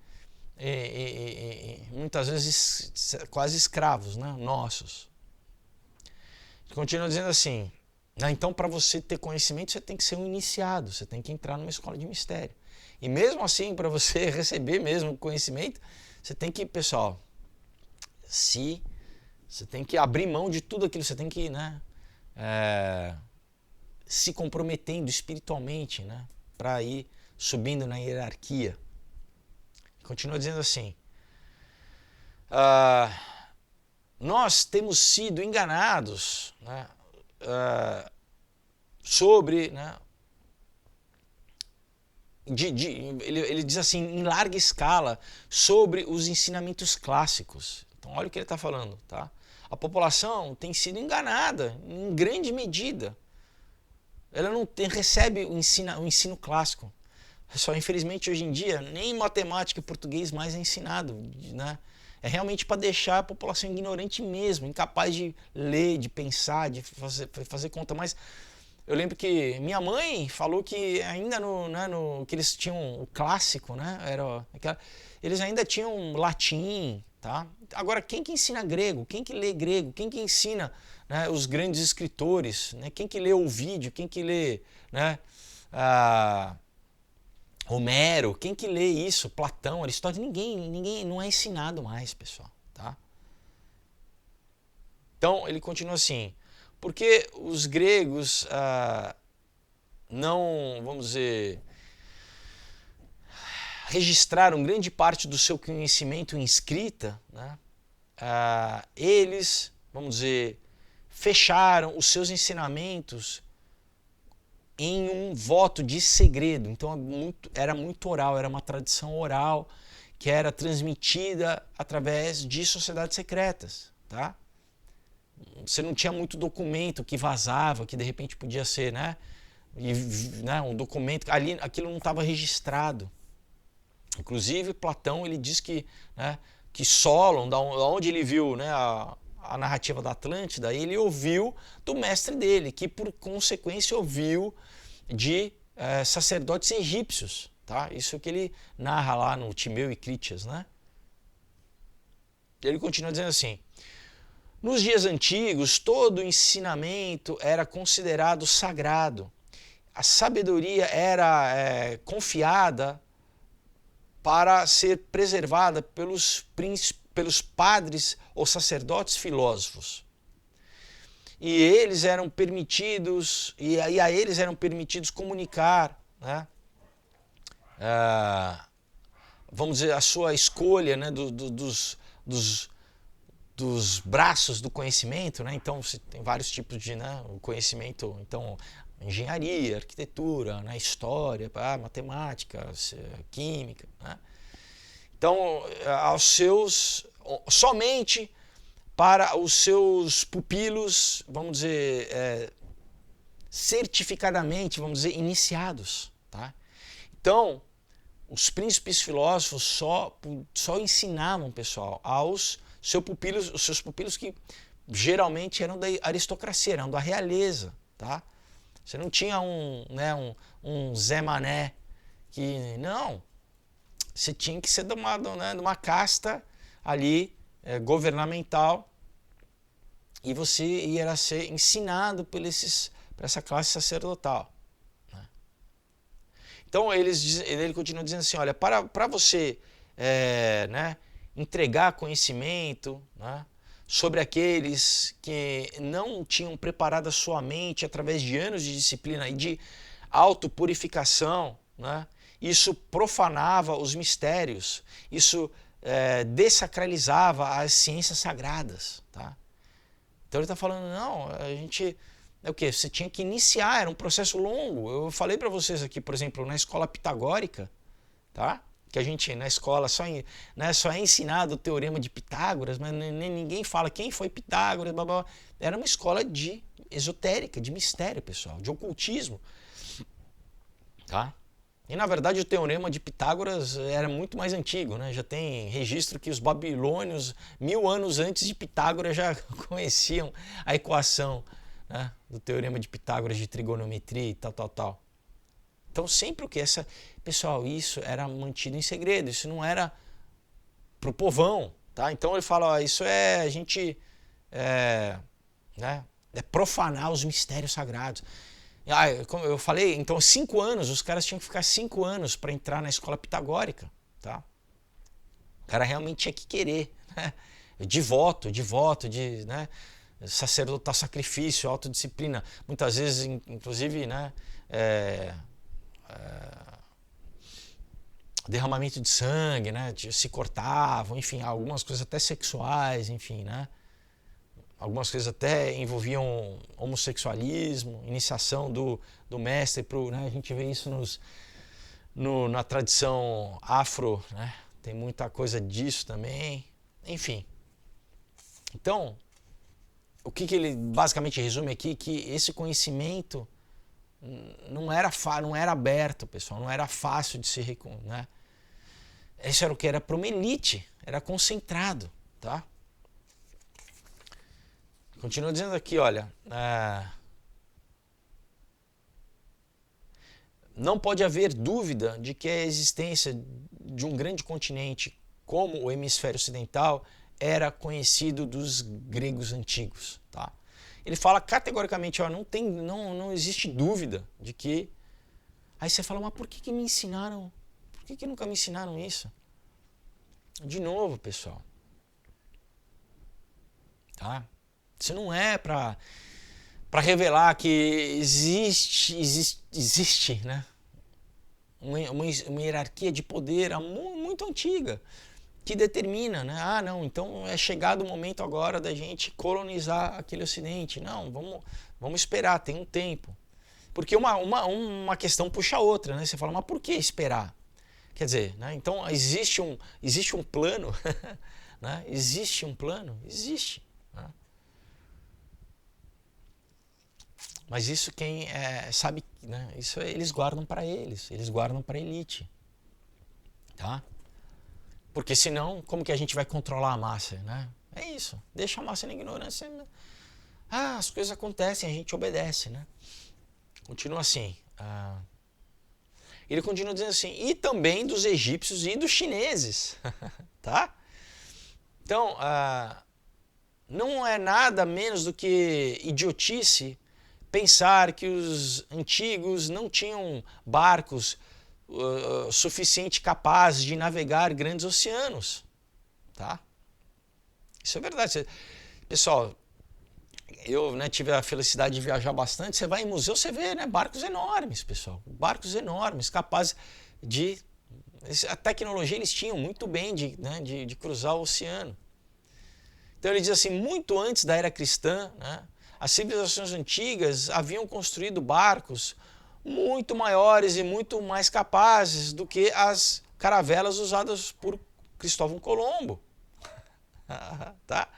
muitas vezes quase escravos, né, nossos. Continua dizendo assim, né, então para você ter conhecimento você tem que ser um iniciado, você tem que entrar numa escola de mistério. E mesmo assim, para você receber mesmo conhecimento, você tem que, pessoal, você tem que abrir mão de tudo aquilo, você tem que, né, se comprometendo espiritualmente, né, para ir subindo na hierarquia. Continua dizendo assim, nós temos sido enganados, né, sobre, né, ele diz assim, em larga escala, sobre os ensinamentos clássicos. Então olha o que ele está falando, tá? A população tem sido enganada em grande medida, ela não recebe o ensino clássico. Só infelizmente hoje em dia nem matemática e português mais é ensinado, né? É realmente para deixar a população ignorante mesmo, incapaz de ler, de pensar, de fazer conta. Mas eu lembro que minha mãe falou que ainda que eles tinham o clássico, né? Eles ainda tinham latim, tá? Agora, quem que ensina grego? Quem que lê grego? Quem que ensina, né, os grandes escritores? Né? Quem que lê Ovídio? Quem que lê, né, Homero? Quem que lê isso? Platão, Aristóteles? Ninguém não é ensinado mais, pessoal, tá? Então, ele continua assim, porque os gregos não, vamos dizer, registraram grande parte do seu conhecimento em escrita, né? Eles, vamos dizer, fecharam os seus ensinamentos em um voto de segredo. Então era muito oral, era uma tradição oral que era transmitida através de sociedades secretas, tá? Você não tinha muito documento que vazava, que de repente podia ser, né, um documento, aquilo não estava registrado. Inclusive Platão, ele diz que, né, que Solon, da onde ele viu, né, a narrativa da Atlântida, ele ouviu do mestre dele, que por consequência ouviu de sacerdotes egípcios, tá? Isso que ele narra lá no Timeu e Critias, né? Ele continua dizendo assim: nos dias antigos, todo o ensinamento era considerado sagrado. A sabedoria era confiada para ser preservada pelos padres ou sacerdotes filósofos. E eles eram permitidos, a eles eram permitidos comunicar, né, vamos dizer, a sua escolha, né, dos braços do conhecimento, né? Então você tem vários tipos de, né, conhecimento, então engenharia, arquitetura, né, história, matemática, química, né? Então somente para os seus pupilos, vamos dizer, certificadamente, vamos dizer, iniciados, tá? Então os príncipes filósofos só ensinavam, pessoal, os seus pupilos que geralmente eram da aristocracia, eram da realeza, tá? Você não tinha um Zé Mané que, não, você tinha que ser de uma casta ali governamental, e você ia ser ensinado por essa classe sacerdotal. Então ele continua dizendo assim, olha, para você né, entregar conhecimento, né, sobre aqueles que não tinham preparado a sua mente através de anos de disciplina e de autopurificação, né, isso profanava os mistérios, isso desacralizava as ciências sagradas. Tá? Então ele está falando, não, a gente... É o quê? Você tinha que iniciar, era um processo longo. Eu falei para vocês aqui, por exemplo, na escola pitagórica, tá? Que a gente na escola só é ensinado o teorema de Pitágoras, mas ninguém fala quem foi Pitágoras, blá, blá. Era uma escola de esotérica, de mistério, pessoal, de ocultismo. Tá? E na verdade o teorema de Pitágoras era muito mais antigo, né? Já tem registro que os babilônios, 1000 anos antes de Pitágoras, já conheciam a equação, né, do teorema de Pitágoras de trigonometria e tal. Então sempre pessoal, isso era mantido em segredo, isso não era pro povão, tá? Então ele fala, ó, isso a gente né, profanar os mistérios sagrados. Como eu falei, então 5 anos, os caras tinham que ficar 5 anos para entrar na escola pitagórica, tá? O cara realmente tinha que querer, né? Devoto, né? Sacerdotal, sacrifício, autodisciplina, muitas vezes, inclusive, né, derramamento de sangue, né, se cortavam, enfim, algumas coisas até sexuais, enfim, né, algumas coisas até envolviam homossexualismo, iniciação do mestre né, a gente vê isso na tradição afro, né, tem muita coisa disso também, enfim. Então, o que ele basicamente resume aqui, que esse conhecimento, não era aberto, pessoal, não era fácil de se né? Isso era o que era para uma elite, era concentrado, tá? Continua dizendo aqui, olha, não pode haver dúvida de que a existência de um grande continente como o hemisfério ocidental era conhecido dos gregos antigos, tá? Ele fala categoricamente, ó, não existe dúvida de que... Aí você fala, mas por que me ensinaram? Por que nunca me ensinaram isso? De novo, pessoal. Tá? Isso não é para revelar que existe, né? uma hierarquia de poder muito antiga que determina, né? Ah, não, então é chegado o momento agora da gente colonizar aquele ocidente. Não, vamos esperar, tem um tempo. Porque uma questão puxa a outra, né? Você fala, mas por que esperar? Quer dizer, né? Então existe um plano, né? Existe um plano? Existe. Né? Mas isso quem sabe, né? Isso eles guardam para eles guardam para a elite. Tá? Porque senão, como que a gente vai controlar a massa? Né? É isso, deixa a massa na ignorância. As coisas acontecem, a gente obedece. Né? Continua assim. Ele continua dizendo assim, e também dos egípcios e dos chineses. Tá? Então, não é nada menos do que idiotice pensar que os antigos não tinham barcos suficiente capazes de navegar grandes oceanos. Tá? Isso é verdade. Pessoal, eu tive a felicidade de viajar bastante. Você vai em museu, você vê, né, barcos enormes, pessoal. Barcos enormes, capazes de... A tecnologia eles tinham muito bem de cruzar o oceano. Então ele diz assim, muito antes da era cristã, né, as civilizações antigas haviam construído barcos muito maiores e muito mais capazes do que as caravelas usadas por Cristóvão Colombo. Tá?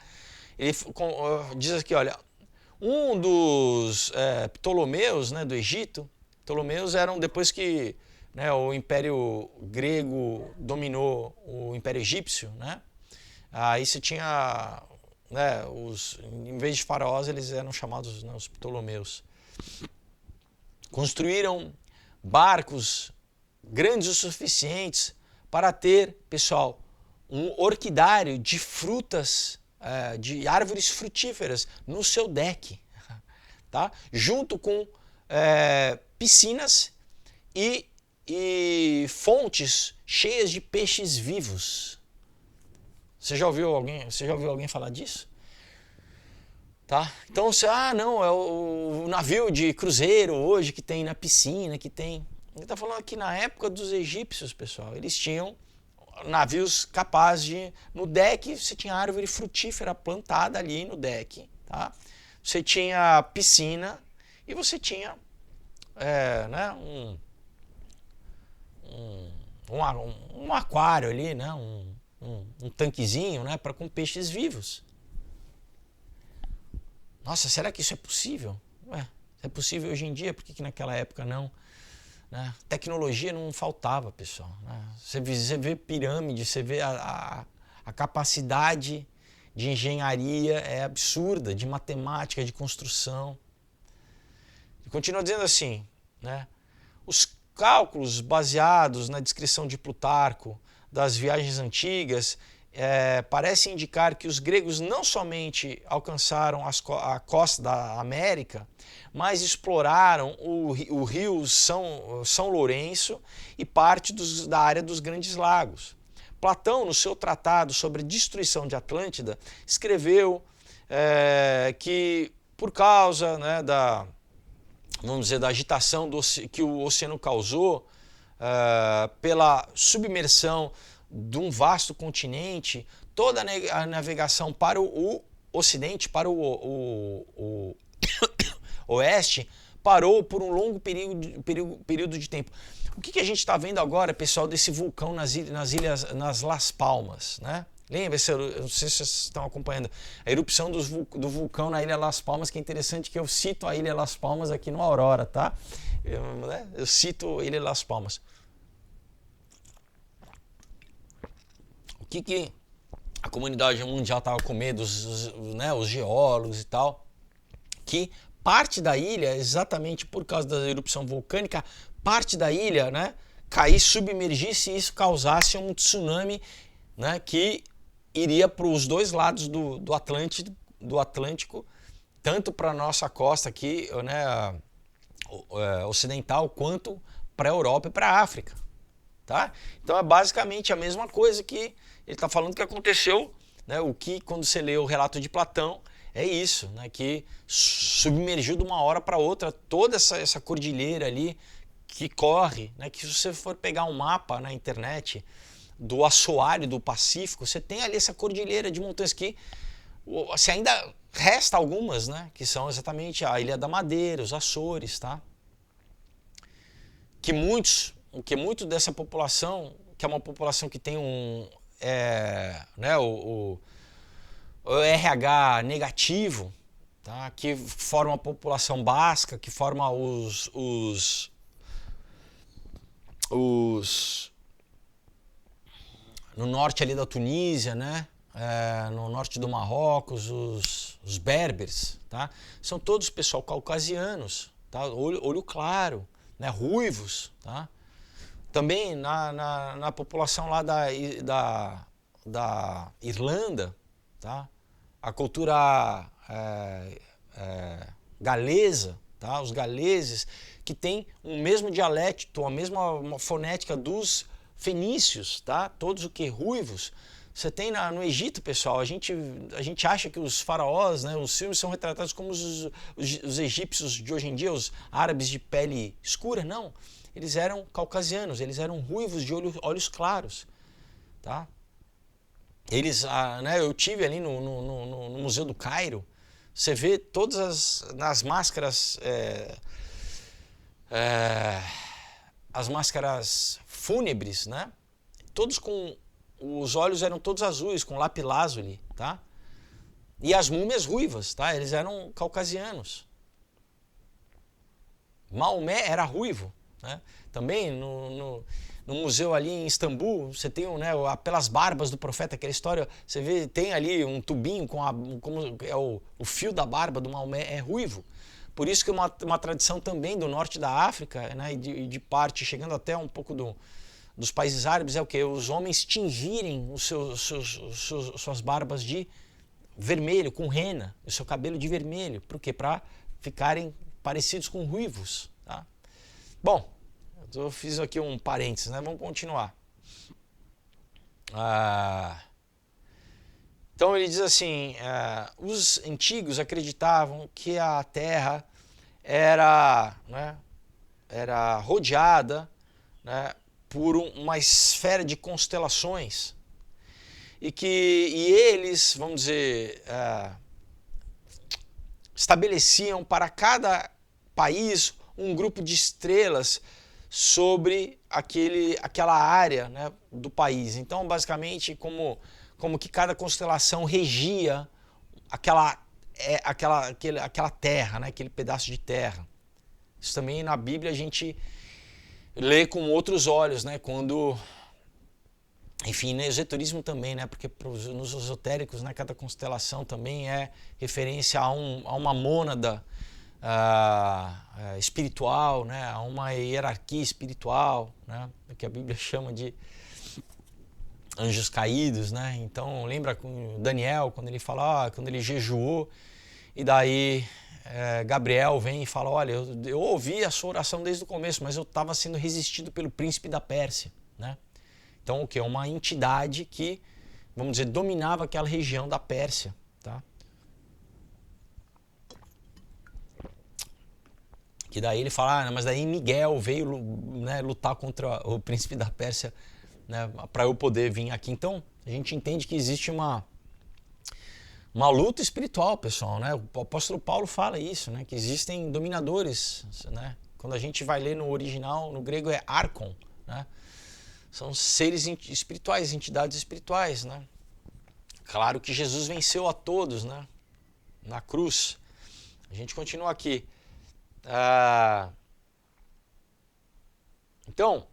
Ele diz aqui, olha, um dos Ptolomeus, né, do Egito, Ptolomeus eram depois que, né, o Império Grego dominou o Império Egípcio, né, aí você tinha, né, em vez de faraós eles eram chamados, né, os Ptolomeus. Construíram barcos grandes o suficientes para ter, pessoal, um orquidário de frutas, de árvores frutíferas no seu deck, tá? Junto com piscinas e fontes cheias de peixes vivos. Você já ouviu alguém falar disso? Tá? Então, não, é o navio de cruzeiro hoje que tem na piscina, que tem... Ele está falando aqui na época dos egípcios, pessoal, eles tinham navios capazes de... No deck você tinha árvore frutífera plantada ali no deck, tá? Você tinha piscina e você tinha né, um aquário ali, né, um tanquezinho, né, com peixes vivos. Nossa, será que isso é possível? É possível hoje em dia, por que naquela época não? Né? Tecnologia não faltava, pessoal. Né? Você vê pirâmide, você vê a capacidade de engenharia é absurda, de matemática, de construção. E continua dizendo assim, né? Os cálculos baseados na descrição de Plutarco das viagens antigas parece indicar que os gregos não somente alcançaram a costa da América, mas exploraram o rio São Lourenço e parte da área dos Grandes Lagos. Platão, no seu tratado sobre a destruição de Atlântida, escreveu que por causa, né, da agitação que o oceano causou pela submersão de um vasto continente, toda a navegação para o ocidente, para o oeste, parou por um longo período de tempo. O que a gente está vendo agora, pessoal, desse vulcão nas Las Palmas, né? Lembra, eu não sei se vocês estão acompanhando, a erupção do vulcão na Ilha Las Palmas, que é interessante que eu cito a Ilha Las Palmas aqui no Aurora, tá? Eu cito Ilha Las Palmas. O que a comunidade mundial estava com medo, os geólogos e tal, que parte da ilha, exatamente por causa da erupção vulcânica, parte da ilha, né, cair, submergisse e isso causasse um tsunami, né, que iria para os dois lados do Atlântico, tanto para a nossa costa aqui, né, ocidental, quanto para a Europa e para a África. Tá? Então é basicamente a mesma coisa que ele está falando que aconteceu, né? O que, quando você lê o relato de Platão, é isso, né? Que submergiu de uma hora para outra toda essa cordilheira ali que corre, né? Que se você for pegar um mapa na internet do assoalho do Pacífico, você tem ali essa cordilheira de montanhas que você ainda resta algumas, né? Que são exatamente a Ilha da Madeira, os Açores, tá? Que muito dessa população, que é uma população que tem né, o RH negativo, tá? Que forma a população basca, que forma no norte ali da Tunísia, né? No norte do Marrocos, os berberes, tá? São todos pessoal caucasianos, tá? Olho claro, né? Ruivos, tá? Também na população lá da Irlanda, tá? A cultura galesa, tá? Os galeses, que tem o mesmo dialeto, a mesma fonética dos fenícios, tá? Todos o que? Ruivos. Você tem no Egito, pessoal, a gente acha que os faraós, né, os filmes são retratados como os egípcios de hoje em dia, os árabes de pele escura. Não, eles eram caucasianos, eles eram ruivos de olhos claros. Tá? Eles, né, eu tive ali no Museu do Cairo, você vê todas nas máscaras, as máscaras fúnebres, né? Todos com os olhos eram todos azuis, com lapilázuli, tá? E as múmias ruivas, tá? Eles eram caucasianos. Maomé era ruivo, né? Também no museu ali em Istambul, você tem, né, pelas barbas do profeta, aquela história, você vê, tem ali um tubinho como é o fio da barba do Maomé é ruivo. Por isso que uma tradição também do norte da África, né, e de parte, chegando até um pouco dos países árabes, é o que? Os homens tingirem suas barbas de vermelho, com rena, o seu cabelo de vermelho. Por quê? Para ficarem parecidos com ruivos. Tá? Bom, eu fiz aqui um parênteses, né? Vamos continuar. Então ele diz assim, os antigos acreditavam que a Terra era rodeada, né, por uma esfera de constelações e eles, vamos dizer, estabeleciam para cada país um grupo de estrelas sobre aquela área, né, do país. Então, basicamente, como que cada constelação regia aquela terra, né, aquele pedaço de terra. Isso também na Bíblia a gente lê com outros olhos, né, quando, enfim, no esoterismo também, né, porque nos esotéricos, né, cada constelação também é referência a uma mônada espiritual, né, a uma hierarquia espiritual, né, que a Bíblia chama de anjos caídos, né? Então lembra com Daniel quando ele fala, quando ele jejuou e daí Gabriel vem e fala, olha, eu ouvi a sua oração desde o começo, mas eu estava sendo resistido pelo príncipe da Pérsia, né? Então o que? Uma entidade que, vamos dizer, dominava aquela região da Pérsia, tá? Que daí ele fala, mas daí Miguel veio, né, lutar contra o príncipe da Pérsia, né, para eu poder vir aqui. Então a gente entende que existe uma luta espiritual, pessoal, né? O apóstolo Paulo fala isso, né, que existem dominadores, né? Quando a gente vai ler no original, no grego é archon, né? São seres espirituais, entidades espirituais, né? Claro que Jesus venceu a todos, né, na cruz. A gente continua aqui. Então,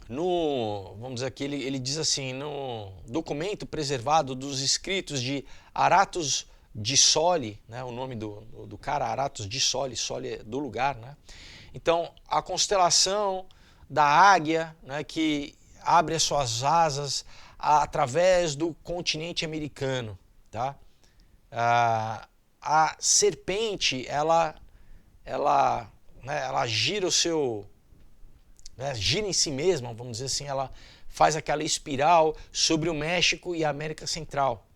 vamos dizer aqui, ele diz assim, no documento preservado dos escritos de Aratus de Soli, né, o nome do cara, Aratus de Soli, Soli é do lugar, né? Então, a constelação da águia, né, que abre as suas asas através do continente americano, tá? A serpente, ela gira o seu, né, gira em si mesma, vamos dizer assim, ela faz aquela espiral sobre o México e a América Central.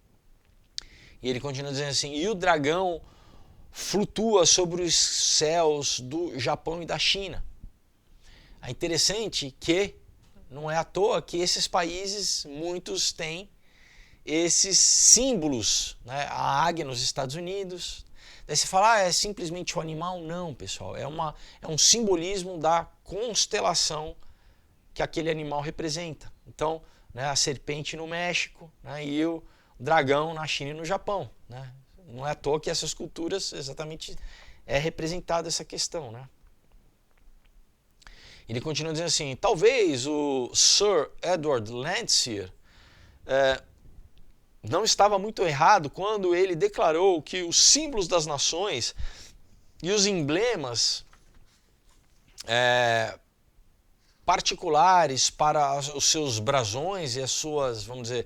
E ele continua dizendo assim, e o dragão flutua sobre os céus do Japão e da China. É interessante que não é à toa que esses países, muitos têm esses símbolos, né? A águia nos Estados Unidos. Daí você fala, é simplesmente um animal? Não, pessoal, é um simbolismo da constelação que aquele animal representa. Então, né, a serpente no México, né, e o dragão na China e no Japão, né? Não é à toa que essas culturas exatamente é representada essa questão, né? Ele continua dizendo assim, talvez o Sir Edward Landseer não estava muito errado quando ele declarou que os símbolos das nações e os emblemas particulares para os seus brasões e as suas, vamos dizer,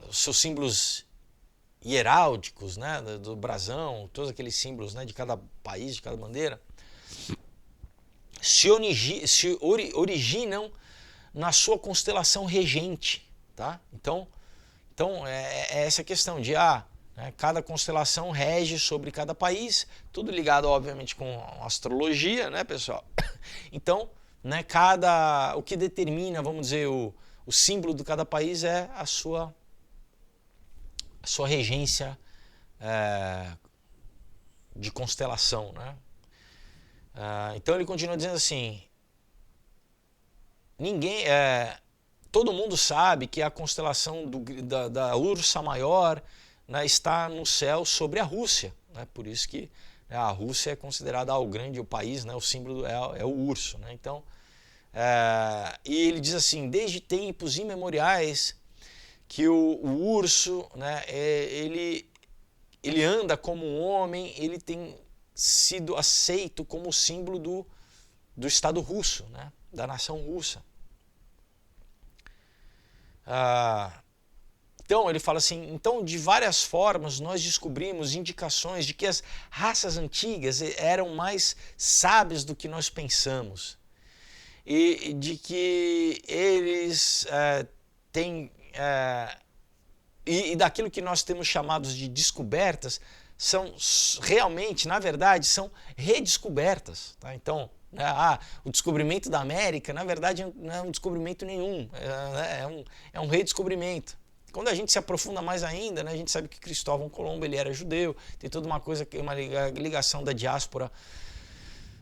os seus símbolos hieráldicos, né, do brasão, todos aqueles símbolos, né, de cada país, de cada bandeira, se originam na sua constelação regente, tá? Então é essa questão de né, cada constelação rege sobre cada país, tudo ligado obviamente com astrologia, né, pessoal? Então, né, o que determina, vamos dizer, o símbolo de cada país é a sua regência de constelação, né? Então ele continua dizendo assim, todo mundo sabe que a constelação da Ursa Maior, né, está no céu sobre a Rússia, né? Por isso que a Rússia é considerada o grande, o país, né, o símbolo é o urso, né? Então, e ele diz assim, desde tempos imemoriais que o urso, né, ele anda como um homem, ele tem sido aceito como símbolo do Estado russo, né, da nação russa. Então ele fala assim, então de várias formas nós descobrimos indicações de que as raças antigas eram mais sábias do que nós pensamos e de que eles têm e daquilo que nós temos chamados de descobertas são realmente, na verdade, são redescobertas, tá? Então, o descobrimento da América, na verdade, não é um descobrimento nenhum, é um redescobrimento. Quando a gente se aprofunda mais ainda, né, a gente sabe que Cristóvão Colombo ele era judeu, tem toda uma coisa, uma ligação da diáspora,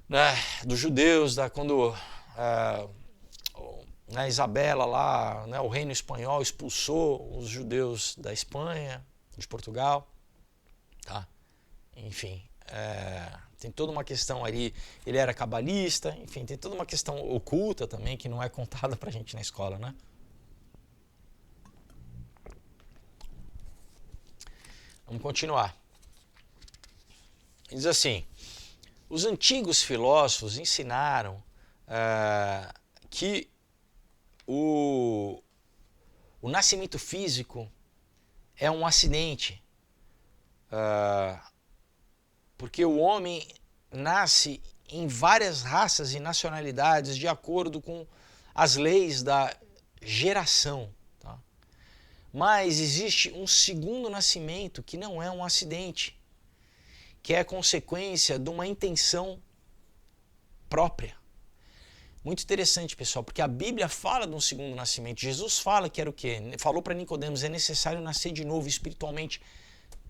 né, dos judeus, quando Isabela lá, né, o reino espanhol expulsou os judeus da Espanha, de Portugal, tá? Enfim, tem toda uma questão ali, ele era cabalista, enfim, tem toda uma questão oculta também que não é contada pra gente na escola, né? Vamos continuar. Ele diz assim, os antigos filósofos ensinaram que o nascimento físico é um acidente, porque o homem nasce em várias raças e nacionalidades de acordo com as leis da geração. Tá? Mas existe um segundo nascimento que não é um acidente, que é consequência de uma intenção própria. Muito interessante, pessoal, porque a Bíblia fala de um segundo nascimento. Jesus fala que era o quê? Falou para Nicodemos, é necessário nascer de novo espiritualmente.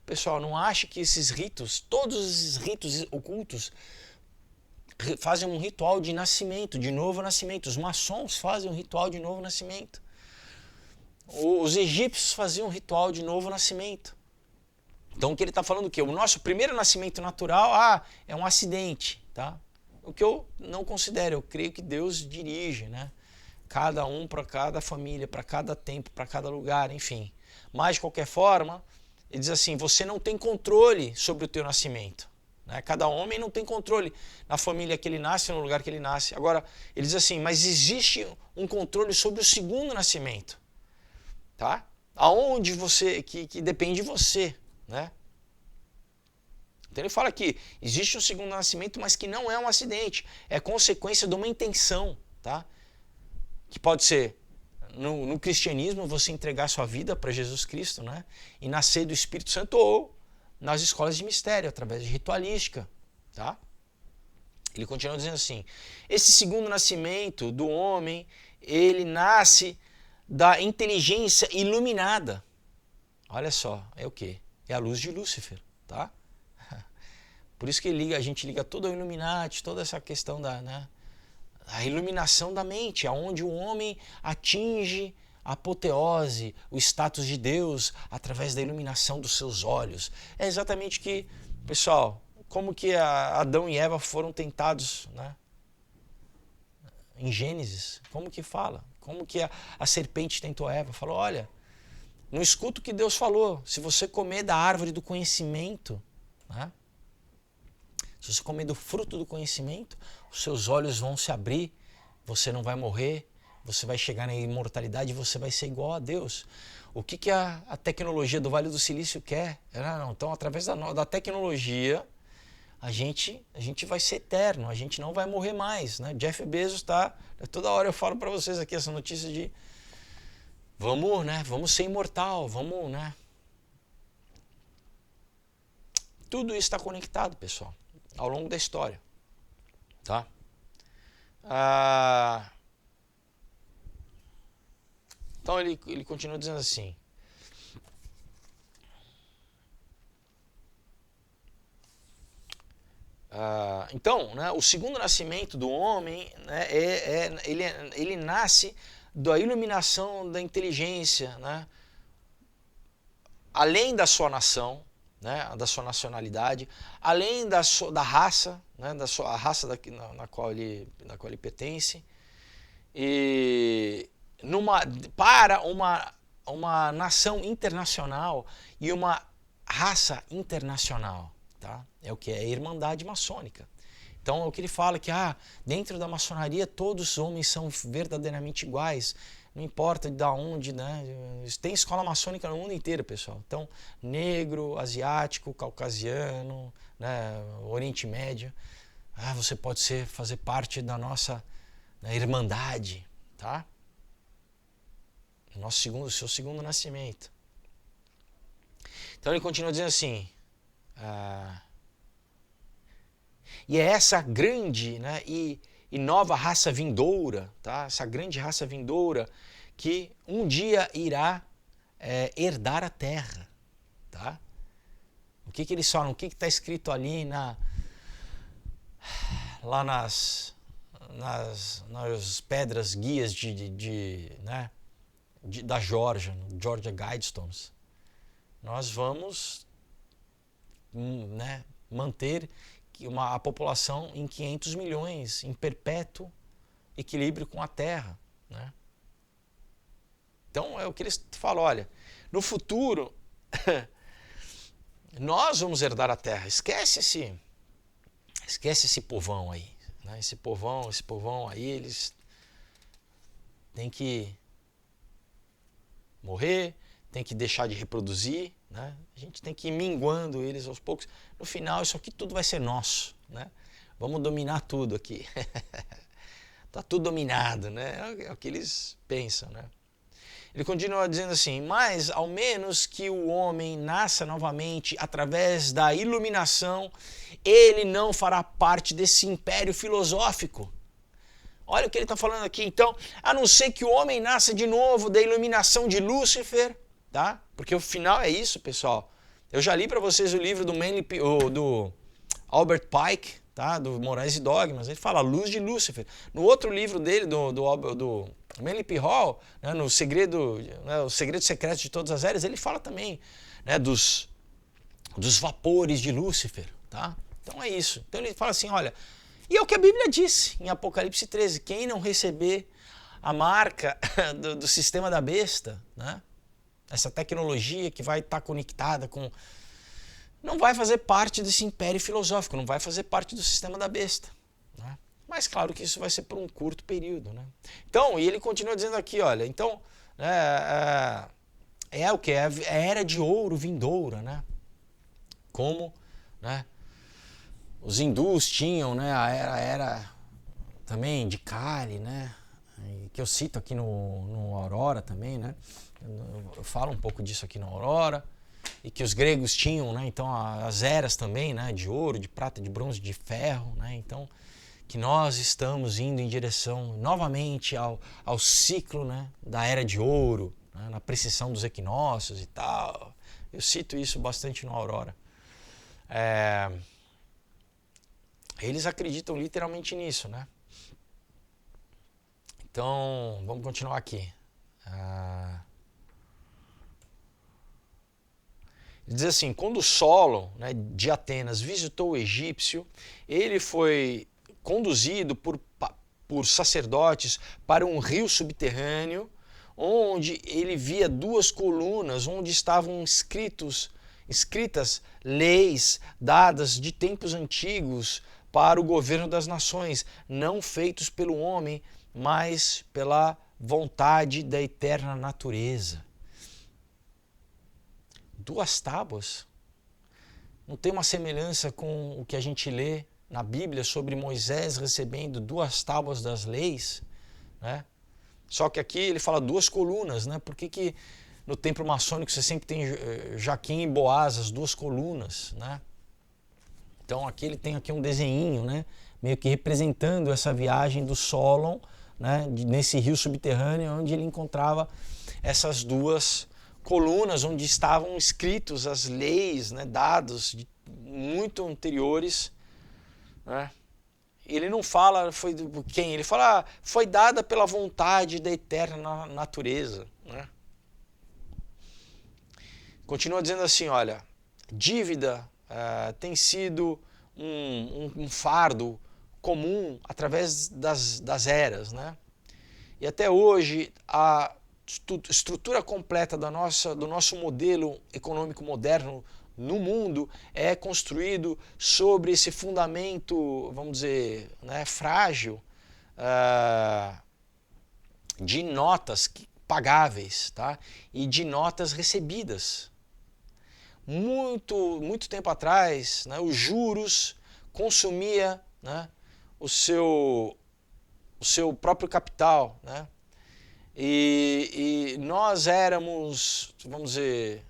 Pessoal, não ache que esses ritos, todos esses ritos ocultos, fazem um ritual de nascimento, de novo nascimento. Os maçons fazem um ritual de novo nascimento. Os egípcios faziam um ritual de novo nascimento. Então o que ele está falando o quê? O nosso primeiro nascimento natural é um acidente, tá? o que eu não considero, eu creio que Deus dirige, né? Cada um para cada família, para cada tempo, para cada lugar, enfim. Mas, de qualquer forma, ele diz assim, você não tem controle sobre o teu nascimento. Né? Cada homem não tem controle na família que ele nasce, no lugar que ele nasce. Agora, ele diz assim, mas existe um controle sobre o segundo nascimento. Tá? Aonde você, que depende de você. Né? Então ele fala que existe um segundo nascimento, mas que não é um acidente. É consequência de uma intenção. Tá? Que pode ser, no cristianismo, você entregar sua vida para Jesus Cristo, né? E nascer do Espírito Santo, ou nas escolas de mistério, através de ritualística. Tá? Ele continua dizendo assim, esse segundo nascimento do homem, ele nasce da inteligência iluminada. Olha só, é o quê? É a luz de Lúcifer. Tá? Por isso que a gente liga todo ao Illuminati, toda essa questão da... Né? A iluminação da mente, aonde o homem atinge a apoteose, o status de Deus, através da iluminação dos seus olhos. É exatamente que, pessoal, como que Adão e Eva foram tentados, né? Em Gênesis, como que fala? Como que a serpente tentou Eva? Falou, olha, não escuta o que Deus falou, se você comer da árvore do conhecimento, né? Se você comer do fruto do conhecimento, os seus olhos vão se abrir, você não vai morrer, você vai chegar na imortalidade e você vai ser igual a Deus. O que a tecnologia do Vale do Silício quer? Não, então, através da tecnologia, a gente vai ser eterno, a gente não vai morrer mais. Né? Jeff Bezos está... Toda hora eu falo para vocês aqui essa notícia de... Vamos ser imortal, vamos... Né? Tudo isso está conectado, pessoal. Ao longo da história, tá? Então ele continua dizendo assim, então, né, o segundo nascimento do homem, né, ele nasce da iluminação da inteligência, né, além da sua nação, né, da sua nacionalidade, além da raça, né, a raça na qual ele pertence, e para uma nação internacional e uma raça internacional. Tá? É o que? É a Irmandade Maçônica. Então é o que ele fala que dentro da maçonaria todos os homens são verdadeiramente iguais. Não importa de onde, né? Tem escola maçônica no mundo inteiro, pessoal. Então, negro, asiático, caucasiano, né? Oriente Médio. Você pode fazer parte da nossa, né, irmandade, tá? O seu segundo nascimento. Então ele continua dizendo assim, e é essa grande, né, e nova raça vindoura, tá? Essa grande raça vindoura que um dia irá herdar a terra. Tá? O que eles falam? O que está escrito ali lá nas pedras guias né, da Georgia Guidestones? Nós vamos, né, manter a população em 500 milhões, em perpétuo equilíbrio com a Terra. Né? Então é o que eles falam, olha, no futuro nós vamos herdar a Terra, esquece esse povão aí. Né? Esse povão aí, eles têm que morrer, tem que deixar de reproduzir, né? A gente tem que ir minguando eles aos poucos. No final, isso aqui tudo vai ser nosso, né? Vamos dominar tudo aqui. Tá tudo dominado, né? É o que eles pensam, né? Ele continua dizendo assim, mas ao menos que o homem nasça novamente através da iluminação, ele não fará parte desse império filosófico. Olha o que ele está falando aqui. Então, a não ser que o homem nasça de novo da iluminação de Lúcifer, tá? Porque o final é isso, pessoal. Eu já li para vocês o livro do Albert Pike, tá? Do Morais e Dogmas. Ele fala a luz de Lúcifer. No outro livro dele, do Manly P. Hall, né, no segredo, né, Os Segredos Secretos de Todas as Eras, ele fala também, né, dos vapores de Lúcifer. Tá? Então é isso. Então ele fala assim, olha, E é o que a Bíblia disse em Apocalipse 13, quem não receber a marca do sistema da besta, né? Essa tecnologia que vai estar conectada com... não vai fazer parte desse império filosófico, não vai fazer parte do sistema da besta, né? Mas claro que isso vai ser por um curto período, né? Então, e ele continua dizendo aqui, olha, então, é o que? É a era de ouro vindoura, né? Como, né, os hindus tinham, né, a era também de Kali, né? Que eu cito aqui no Aurora também, né? Eu falo um pouco disso aqui no Aurora. E que os gregos tinham, né? Então as eras também, né? De ouro, de prata, de bronze, de ferro, né? Então que nós estamos indo em direção novamente ao ciclo, né? Da era de ouro, né? Na precisão dos equinócios e tal. Eu cito isso bastante no Aurora. Eles acreditam literalmente nisso, né? Então, vamos continuar aqui. Ele diz assim, quando Solon, né, de Atenas, visitou o egípcio, ele foi conduzido por sacerdotes para um rio subterrâneo, onde ele via duas colunas, onde estavam escritas leis dadas de tempos antigos para o governo das nações, não feitos pelo homem, mas pela vontade da eterna natureza. Duas tábuas? Não tem uma semelhança com o que a gente lê na Bíblia sobre Moisés recebendo duas tábuas das leis, né? Só que aqui ele fala duas colunas, né? Por que no templo maçônico você sempre tem Jaquim e Boaz, as duas colunas, né? Então aqui ele tem aqui um desenhinho, né? Meio que representando essa viagem do Solon, né? Nesse rio subterrâneo onde ele encontrava essas duas colunas onde estavam escritos as leis, né, dados muito anteriores, né? Ele não fala foi de quem, ele fala foi dada pela vontade da eterna natureza, né? Continua dizendo assim, olha, dívida tem sido um fardo comum através das eras, né? E até hoje a estrutura completa do nosso modelo econômico moderno no mundo é construído sobre esse fundamento, vamos dizer, né, frágil, de notas pagáveis, tá? E de notas recebidas. Muito tempo atrás, né, os juros consumia, né, o seu próprio capital, né? E nós éramos, vamos dizer,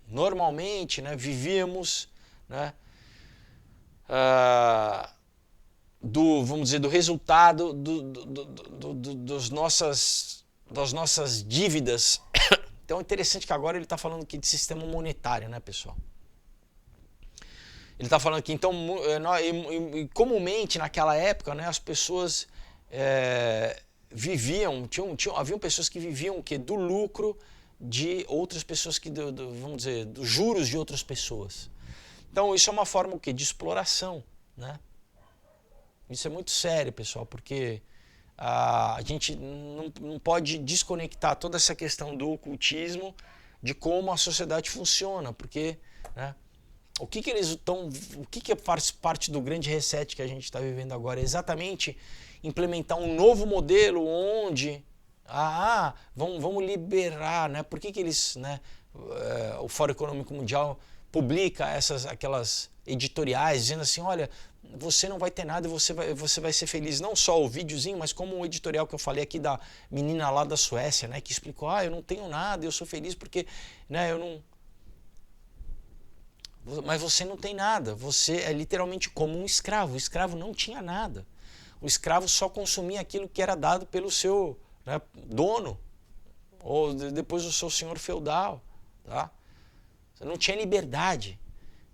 normalmente, né, vivíamos, né, vamos dizer, do resultado das nossas dívidas. Então é interessante que agora ele está falando aqui de sistema monetário, né, pessoal? Ele está falando aqui, então, comumente naquela época, né, as pessoas viviam, haviam pessoas que viviam o quê? Do lucro de outras pessoas, vamos dizer, dos juros de outras pessoas. Então isso é uma forma o quê? De exploração, né? Isso é muito sério, pessoal, porque a gente não pode desconectar toda essa questão do ocultismo de como a sociedade funciona, porque, né, o que faz parte do grande reset que a gente está vivendo agora? É exatamente implementar um novo modelo onde vamos liberar, né? Por que eles, né, o Fórum Econômico Mundial publica aquelas editoriais dizendo assim, olha, você não vai ter nada e você vai ser feliz. Não só o videozinho, mas como o editorial que eu falei aqui da menina lá da Suécia, né, que explicou, eu não tenho nada, eu sou feliz porque, né, eu não... Mas você não tem nada, você é literalmente como um escravo. O escravo não tinha nada. O escravo só consumia aquilo que era dado pelo seu, né, dono, ou depois do seu senhor feudal, tá? Você não tinha liberdade.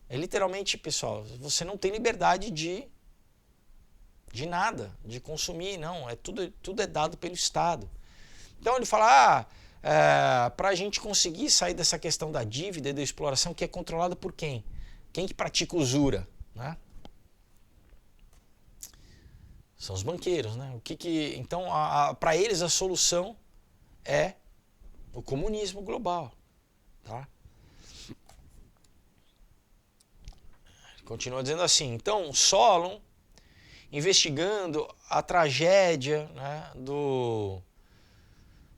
É literalmente, pessoal, você não tem liberdade de nada, de consumir, não. Tudo é dado pelo Estado. Então ele fala, para a gente conseguir sair dessa questão da dívida e da exploração, que é controlada por quem? Quem que pratica usura, né? São os banqueiros, né? Então, para eles a solução é o comunismo global, tá? Continua dizendo assim, então Solon, investigando a tragédia, né,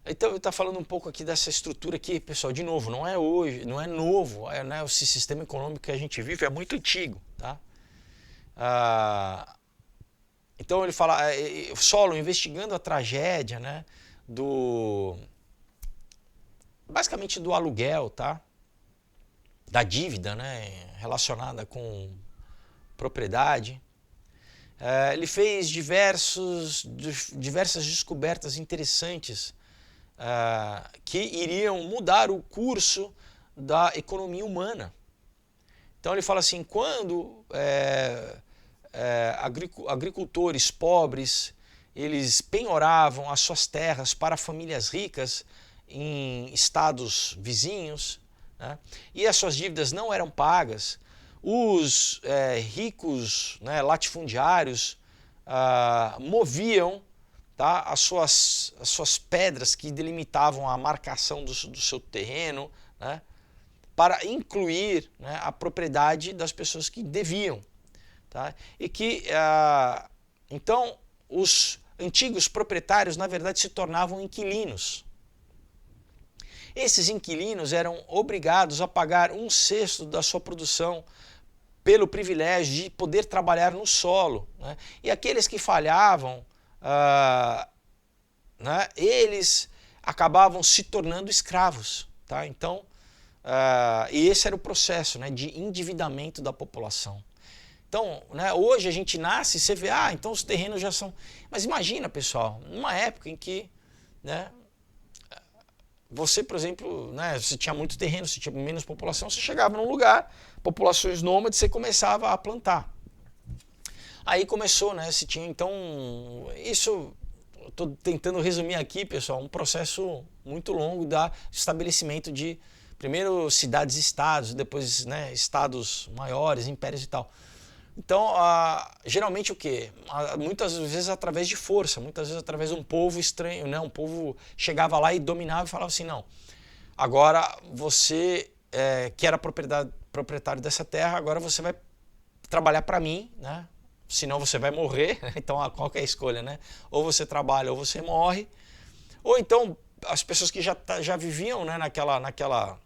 Então ele está falando um pouco aqui dessa estrutura aqui, pessoal, de novo, não é hoje, não é novo, né, o sistema econômico que a gente vive é muito antigo, tá? Então ele fala, Solon investigando a tragédia, né, basicamente do aluguel, tá? Da dívida, né, relacionada com propriedade. Ele fez diversas descobertas interessantes que iriam mudar o curso da economia humana. Então ele fala assim, quando agricultores pobres eles penhoravam as suas terras para famílias ricas em estados vizinhos, né, e as suas dívidas não eram pagas, os ricos, né, latifundiários moviam, tá, as suas pedras que delimitavam a marcação do seu terreno, né, para incluir, né, a propriedade das pessoas que deviam. Tá? E que, então, os antigos proprietários, na verdade, se tornavam inquilinos. Esses inquilinos eram obrigados a pagar 1/6 da sua produção pelo privilégio de poder trabalhar no solo, né? E aqueles que falhavam, né, eles acabavam se tornando escravos. Tá? Então, e esse era o processo, né, de endividamento da população. Então, né, hoje a gente nasce e você vê, então os terrenos já são... Mas imagina, pessoal, numa época em que, né, você, por exemplo, né, você tinha muito terreno, você tinha menos população, você chegava num lugar, populações nômades, você começava a plantar. Aí começou, né, se tinha, então, isso, estou tentando resumir aqui, pessoal, um processo muito longo da estabelecimento de, primeiro, cidades-estados, depois, né, estados maiores, impérios e tal. Então, geralmente o quê? Muitas vezes através de força, muitas vezes através de um povo estranho, né? Um povo chegava lá e dominava e falava assim, não, agora você que era proprietário dessa terra, agora você vai trabalhar para mim, né? Senão você vai morrer, então qual que é a escolha, né? Ou você trabalha ou você morre, ou então as pessoas que já viviam, né, naquela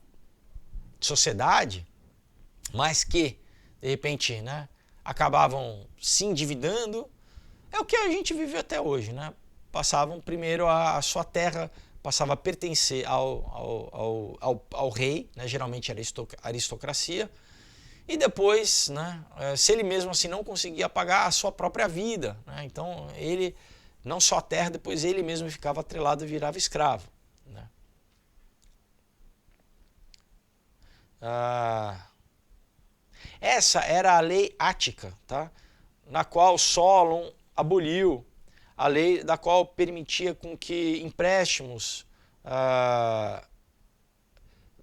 sociedade, mas que, de repente, né, acabavam se endividando, é o que a gente vive até hoje, né? Passavam primeiro a sua terra, passava a pertencer ao rei, né? Geralmente era aristocracia, e depois, né, se ele mesmo assim não conseguia pagar a sua própria vida, né? Então ele, não só a terra, depois ele mesmo ficava atrelado e virava escravo, né? Essa era a lei ática, tá? Na qual Solon aboliu, a lei da qual permitia com que empréstimos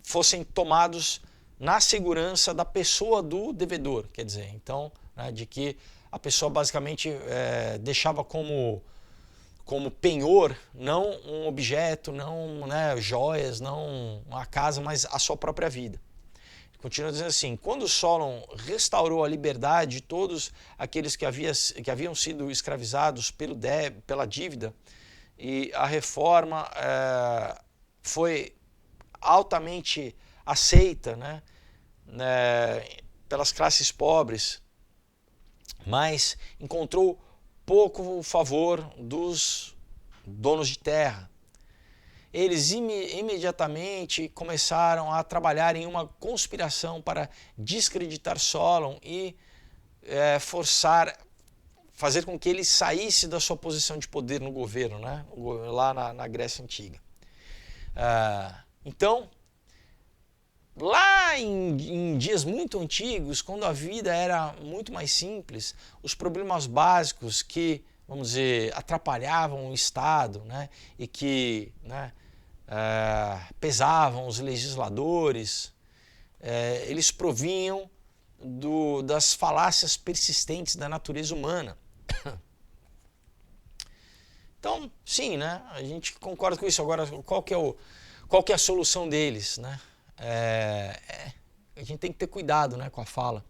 fossem tomados na segurança da pessoa do devedor, quer dizer, então, né, de que a pessoa basicamente deixava como penhor não um objeto, não, né, joias, não uma casa, mas a sua própria vida. Continua dizendo assim, quando Solon restaurou a liberdade de todos aqueles que haviam sido escravizados pela dívida, e a reforma foi altamente aceita, né, pelas classes pobres, mas encontrou pouco favor dos donos de terra. Eles imediatamente começaram a trabalhar em uma conspiração para descreditar Solon e fazer com que ele saísse da sua posição de poder no governo, né? Lá na Grécia Antiga. Então, lá em dias muito antigos, quando a vida era muito mais simples, os problemas básicos que, vamos dizer, atrapalhavam o Estado, né, e que, né, pesavam os legisladores, eles provinham das falácias persistentes da natureza humana. Então, sim, né? A gente concorda com isso. Agora, qual que é a solução deles, né? A gente tem que ter cuidado, né, com a fala.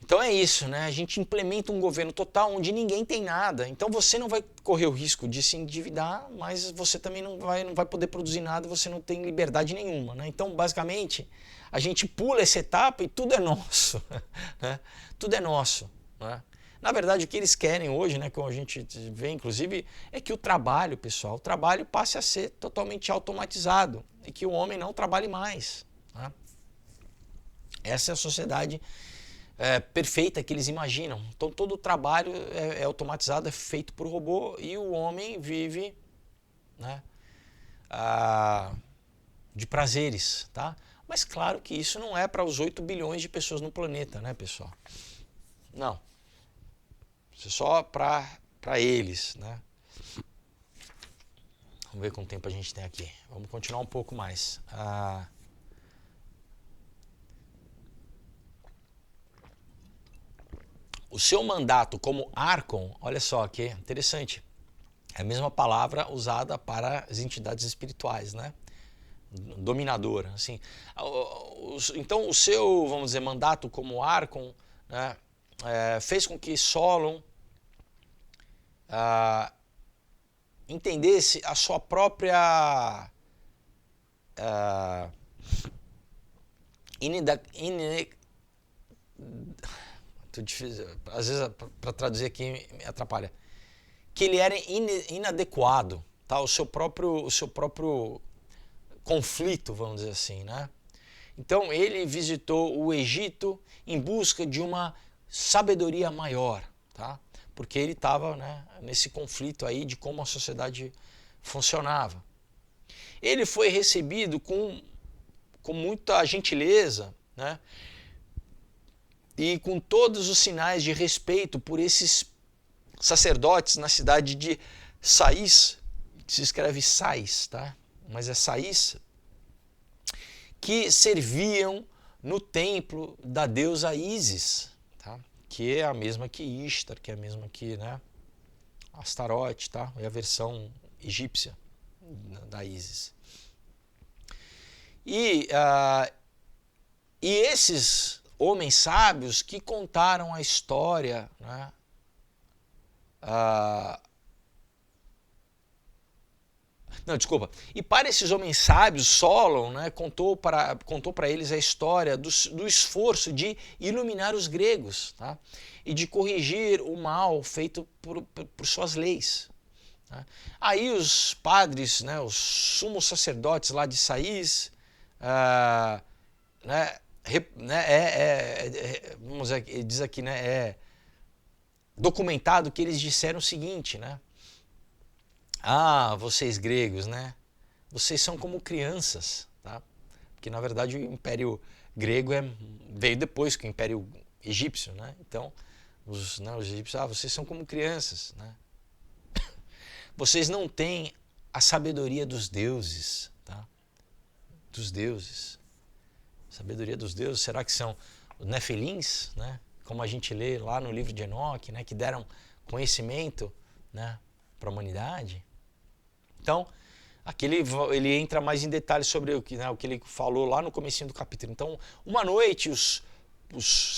Então é isso, né? A gente implementa um governo total onde ninguém tem nada. Então você não vai correr o risco de se endividar, mas você também não vai poder produzir nada, você não tem liberdade nenhuma, né? Então, basicamente, a gente pula essa etapa e tudo é nosso, né? Tudo é nosso, né? Na verdade, o que eles querem hoje, né, como a gente vê, inclusive, é que o trabalho, pessoal, o trabalho passe a ser totalmente automatizado e que o homem não trabalhe mais, né? Essa é a sociedade perfeita que eles imaginam. Então todo o trabalho é automatizado, é feito por robô e o homem vive, né, de prazeres, tá? Mas claro que isso não é para os 8 bilhões de pessoas no planeta, né, pessoal? Não. Isso é só para eles, né? Vamos ver quanto tempo a gente tem aqui. Vamos continuar um pouco mais. O seu mandato como Arcon, olha só que interessante, é a mesma palavra usada para as entidades espirituais, né? Dominadora, assim. Então o seu, vamos dizer, mandato como Arcon, né, fez com que Solon entendesse a sua própria às vezes para traduzir aqui me atrapalha, que ele era inadequado, tá? O seu próprio conflito, vamos dizer assim, né? Então ele visitou o Egito em busca de uma sabedoria maior, tá? Porque ele estava, né, nesse conflito aí de como a sociedade funcionava. Ele foi recebido com muita gentileza, né? E com todos os sinais de respeito por esses sacerdotes na cidade de Sais, que se escreve Sais, tá? Mas é Sais, que serviam no templo da deusa Ísis, tá? Que é a mesma que Ishtar, que é a mesma que, né, Astarote, tá? É a versão egípcia da Ísis. E esses homens sábios que contaram a história, né, E para esses homens sábios, Solon, né, contou para eles a história do esforço de iluminar os gregos, tá? E de corrigir o mal feito por suas leis. Tá? Aí os padres, né, os sumos sacerdotes lá de Sais, vamos dizer, diz aqui, né, é documentado que eles disseram o seguinte, né? Vocês gregos, né? Vocês são como crianças, tá? Porque na verdade o Império Grego veio depois que o Império Egípcio, né? Então os egípcios, vocês são como crianças, né? Vocês não têm a sabedoria dos deuses, tá? Dos deuses. Sabedoria dos deuses, será que são os Nefilins, né? Como a gente lê lá no livro de Enoque, né? Que deram conhecimento, né, para a humanidade. Então, aqui ele entra mais em detalhes sobre o que ele falou lá no comecinho do capítulo. Então, uma noite os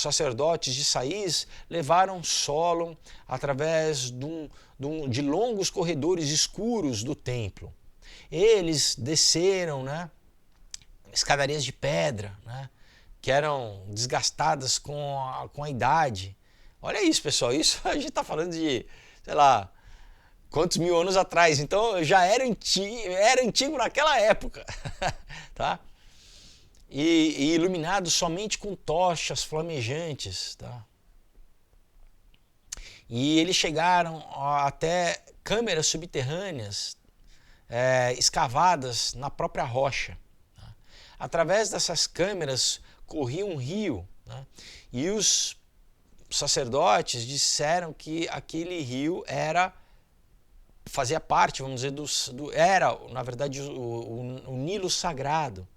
sacerdotes de Sais levaram Solon através de longos corredores escuros do templo. Eles desceram, né, escadarias de pedra, né, que eram desgastadas com a idade. Olha isso, pessoal, isso a gente está falando de, sei lá, quantos mil anos atrás, então já era antigo naquela época, tá? E iluminado somente com tochas flamejantes, tá? E eles chegaram até câmeras subterrâneas escavadas na própria rocha. Tá? Através dessas câmeras corria um rio, né? E os sacerdotes disseram que aquele rio fazia parte, vamos dizer, era, na verdade, o Nilo Sagrado,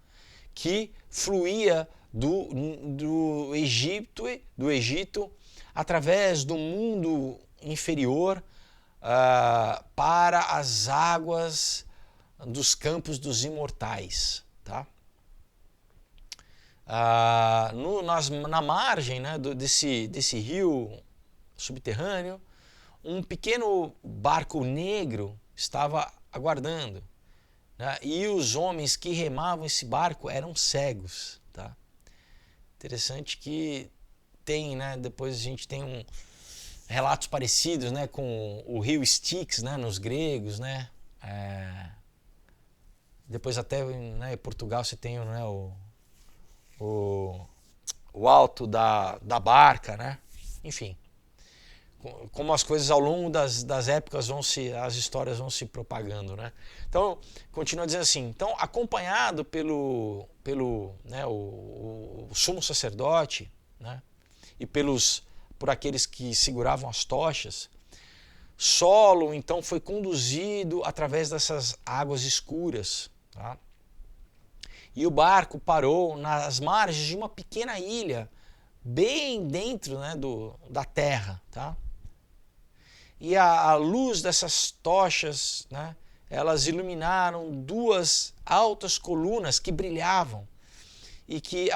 que fluía do Egito através do mundo inferior para as águas dos campos dos imortais, tá? Na margem, né, desse rio subterrâneo, um pequeno barco negro estava aguardando, né? E os homens que remavam esse barco eram cegos, tá? Interessante que tem, né, depois a gente tem relatos parecidos, né, com o rio Styx, né, nos gregos, né? Depois até, né, em Portugal você tem, né, o alto da barca, né? Enfim, como as coisas ao longo das épocas as histórias vão se propagando, né? Então, continua dizendo assim, então acompanhado pelo né, o sumo sacerdote, né, e por aqueles que seguravam as tochas, Solon então foi conduzido através dessas águas escuras, tá? E o barco parou nas margens de uma pequena ilha, bem dentro, né, da terra, tá? E a luz dessas tochas, né, elas iluminaram duas altas colunas que brilhavam e que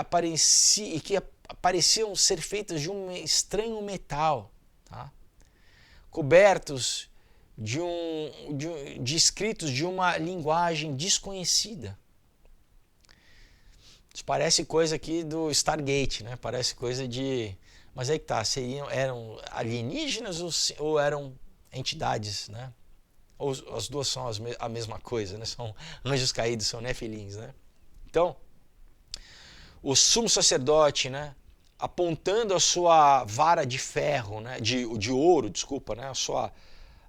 pareciam ser feitas de um estranho metal, tá? Cobertos de escritos de uma linguagem desconhecida. Isso parece coisa aqui do Stargate, né? Parece coisa de... Mas aí que tá, eram alienígenas ou eram entidades, né? Ou as duas são a mesma coisa, né? São anjos caídos, são nefilins, né? Então, o sumo sacerdote, né, apontando a sua vara de ferro, né, de ouro, desculpa, né, a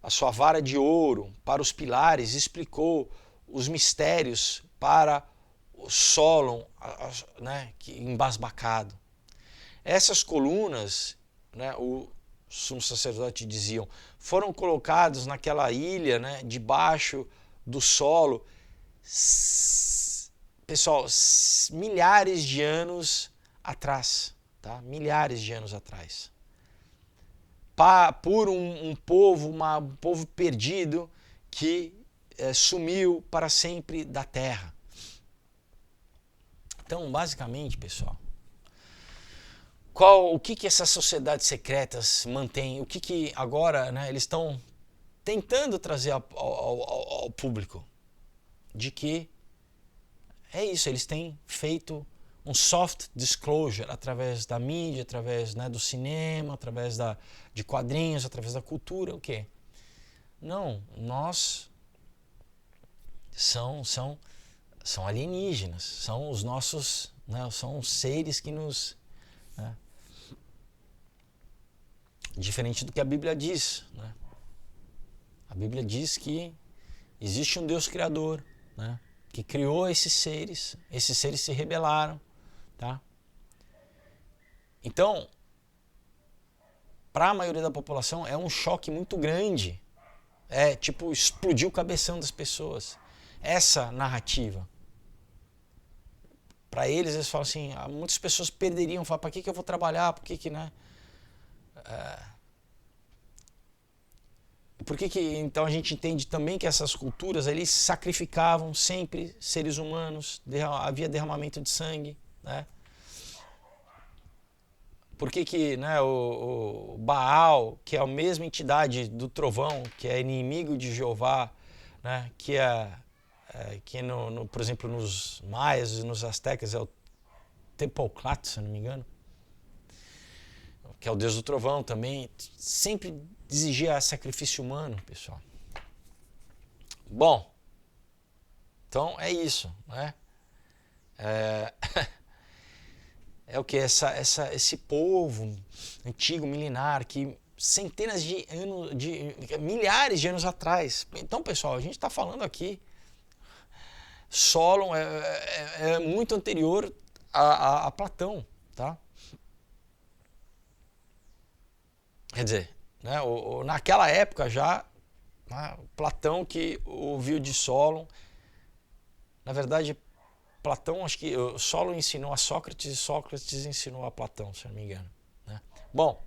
sua vara de ouro para os pilares, explicou os mistérios para o Solon, né, embasbacado. Essas colunas, né, o sumo sacerdote diziam, foram colocados naquela ilha, né, debaixo do solo, pessoal, milhares de anos atrás, tá? Milhares de anos atrás. Por um povo perdido que sumiu para sempre da terra. Então, basicamente, pessoal, o que essas sociedades secretas mantêm? O que agora, né, eles estão tentando trazer ao público? De que é isso, eles têm feito um soft disclosure através da mídia, através, né, do cinema, através de quadrinhos, através da cultura, o quê? Não, nós são alienígenas, são os nossos, né, são os seres que nos... Né, diferente do que a Bíblia diz, né? A Bíblia diz que existe um Deus criador, né, que criou esses seres se rebelaram, tá? Então, para a maioria da população é um choque muito grande, tipo explodir o cabeção das pessoas, essa narrativa. Para eles falam assim, muitas pessoas perderiam, falam, para que eu vou trabalhar, por que né? Por que então a gente entende também que essas culturas eles sacrificavam sempre seres humanos, havia derramamento de sangue, né? Por que né, o Baal, que é a mesma entidade do trovão, que é inimigo de Jeová, né, que por exemplo nos maias e nos astecas é o Tepocatl, se não me engano, que é o deus do trovão também, sempre exigia sacrifício humano, pessoal. Bom, então é isso, né? É o que? Esse povo antigo, milenar, que centenas de anos, milhares de anos atrás. Então, pessoal, a gente está falando aqui, Solon é muito anterior a Platão, tá? Quer dizer, né, naquela época já, né, Platão que ouviu de Solon, na verdade, Platão, acho que Solon ensinou a Sócrates e Sócrates ensinou a Platão, se não me engano, né? Bom,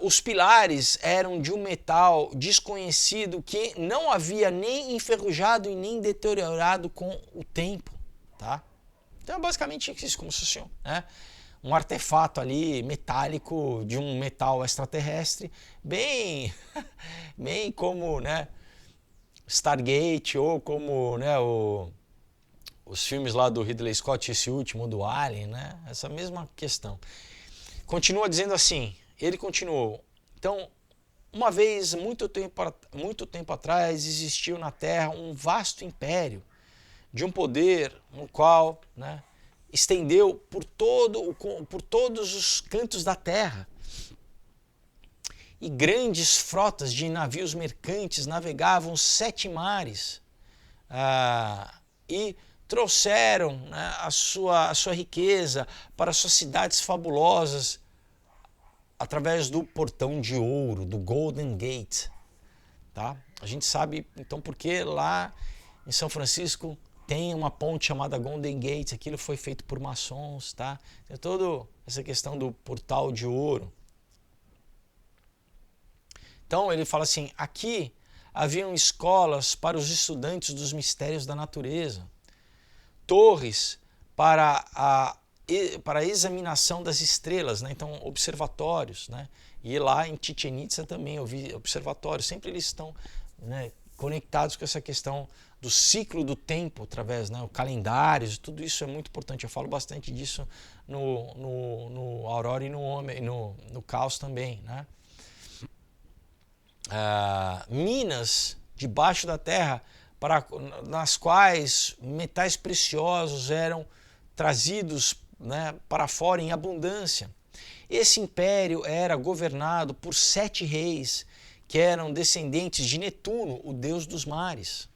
Os pilares eram de um metal desconhecido que não havia nem enferrujado e nem deteriorado com o tempo, tá? Então, basicamente, isso como se fosse, né, um artefato ali metálico de um metal extraterrestre, bem, bem como, né, Stargate ou como, né, os filmes lá do Ridley Scott, esse último do Alien, né? Essa mesma questão. Continua dizendo assim, ele continuou, então, uma vez, muito tempo atrás, existiu na Terra um vasto império de um poder no qual, né, estendeu por todos os cantos da Terra. E grandes frotas de navios mercantes navegavam 7 mares e trouxeram, né, a sua riqueza para suas cidades fabulosas através do portão de ouro, do Golden Gate. Tá? A gente sabe então porque lá em São Francisco tem uma ponte chamada Golden Gate, aquilo foi feito por maçons, tá? Tem toda essa questão do portal de ouro. Então ele fala assim, aqui haviam escolas para os estudantes dos mistérios da natureza, torres para a examinação das estrelas, né? Então observatórios, né? E lá em Chichén Itzá também eu vi observatórios, sempre eles estão, né, conectados com essa questão do ciclo do tempo, através, né, calendários, tudo isso é muito importante. Eu falo bastante disso no Aurora e no Homem, no Caos também, né? Minas debaixo da terra nas quais metais preciosos eram trazidos, né, para fora em abundância. Esse império era governado por 7 reis que eram descendentes de Netuno, o deus dos mares,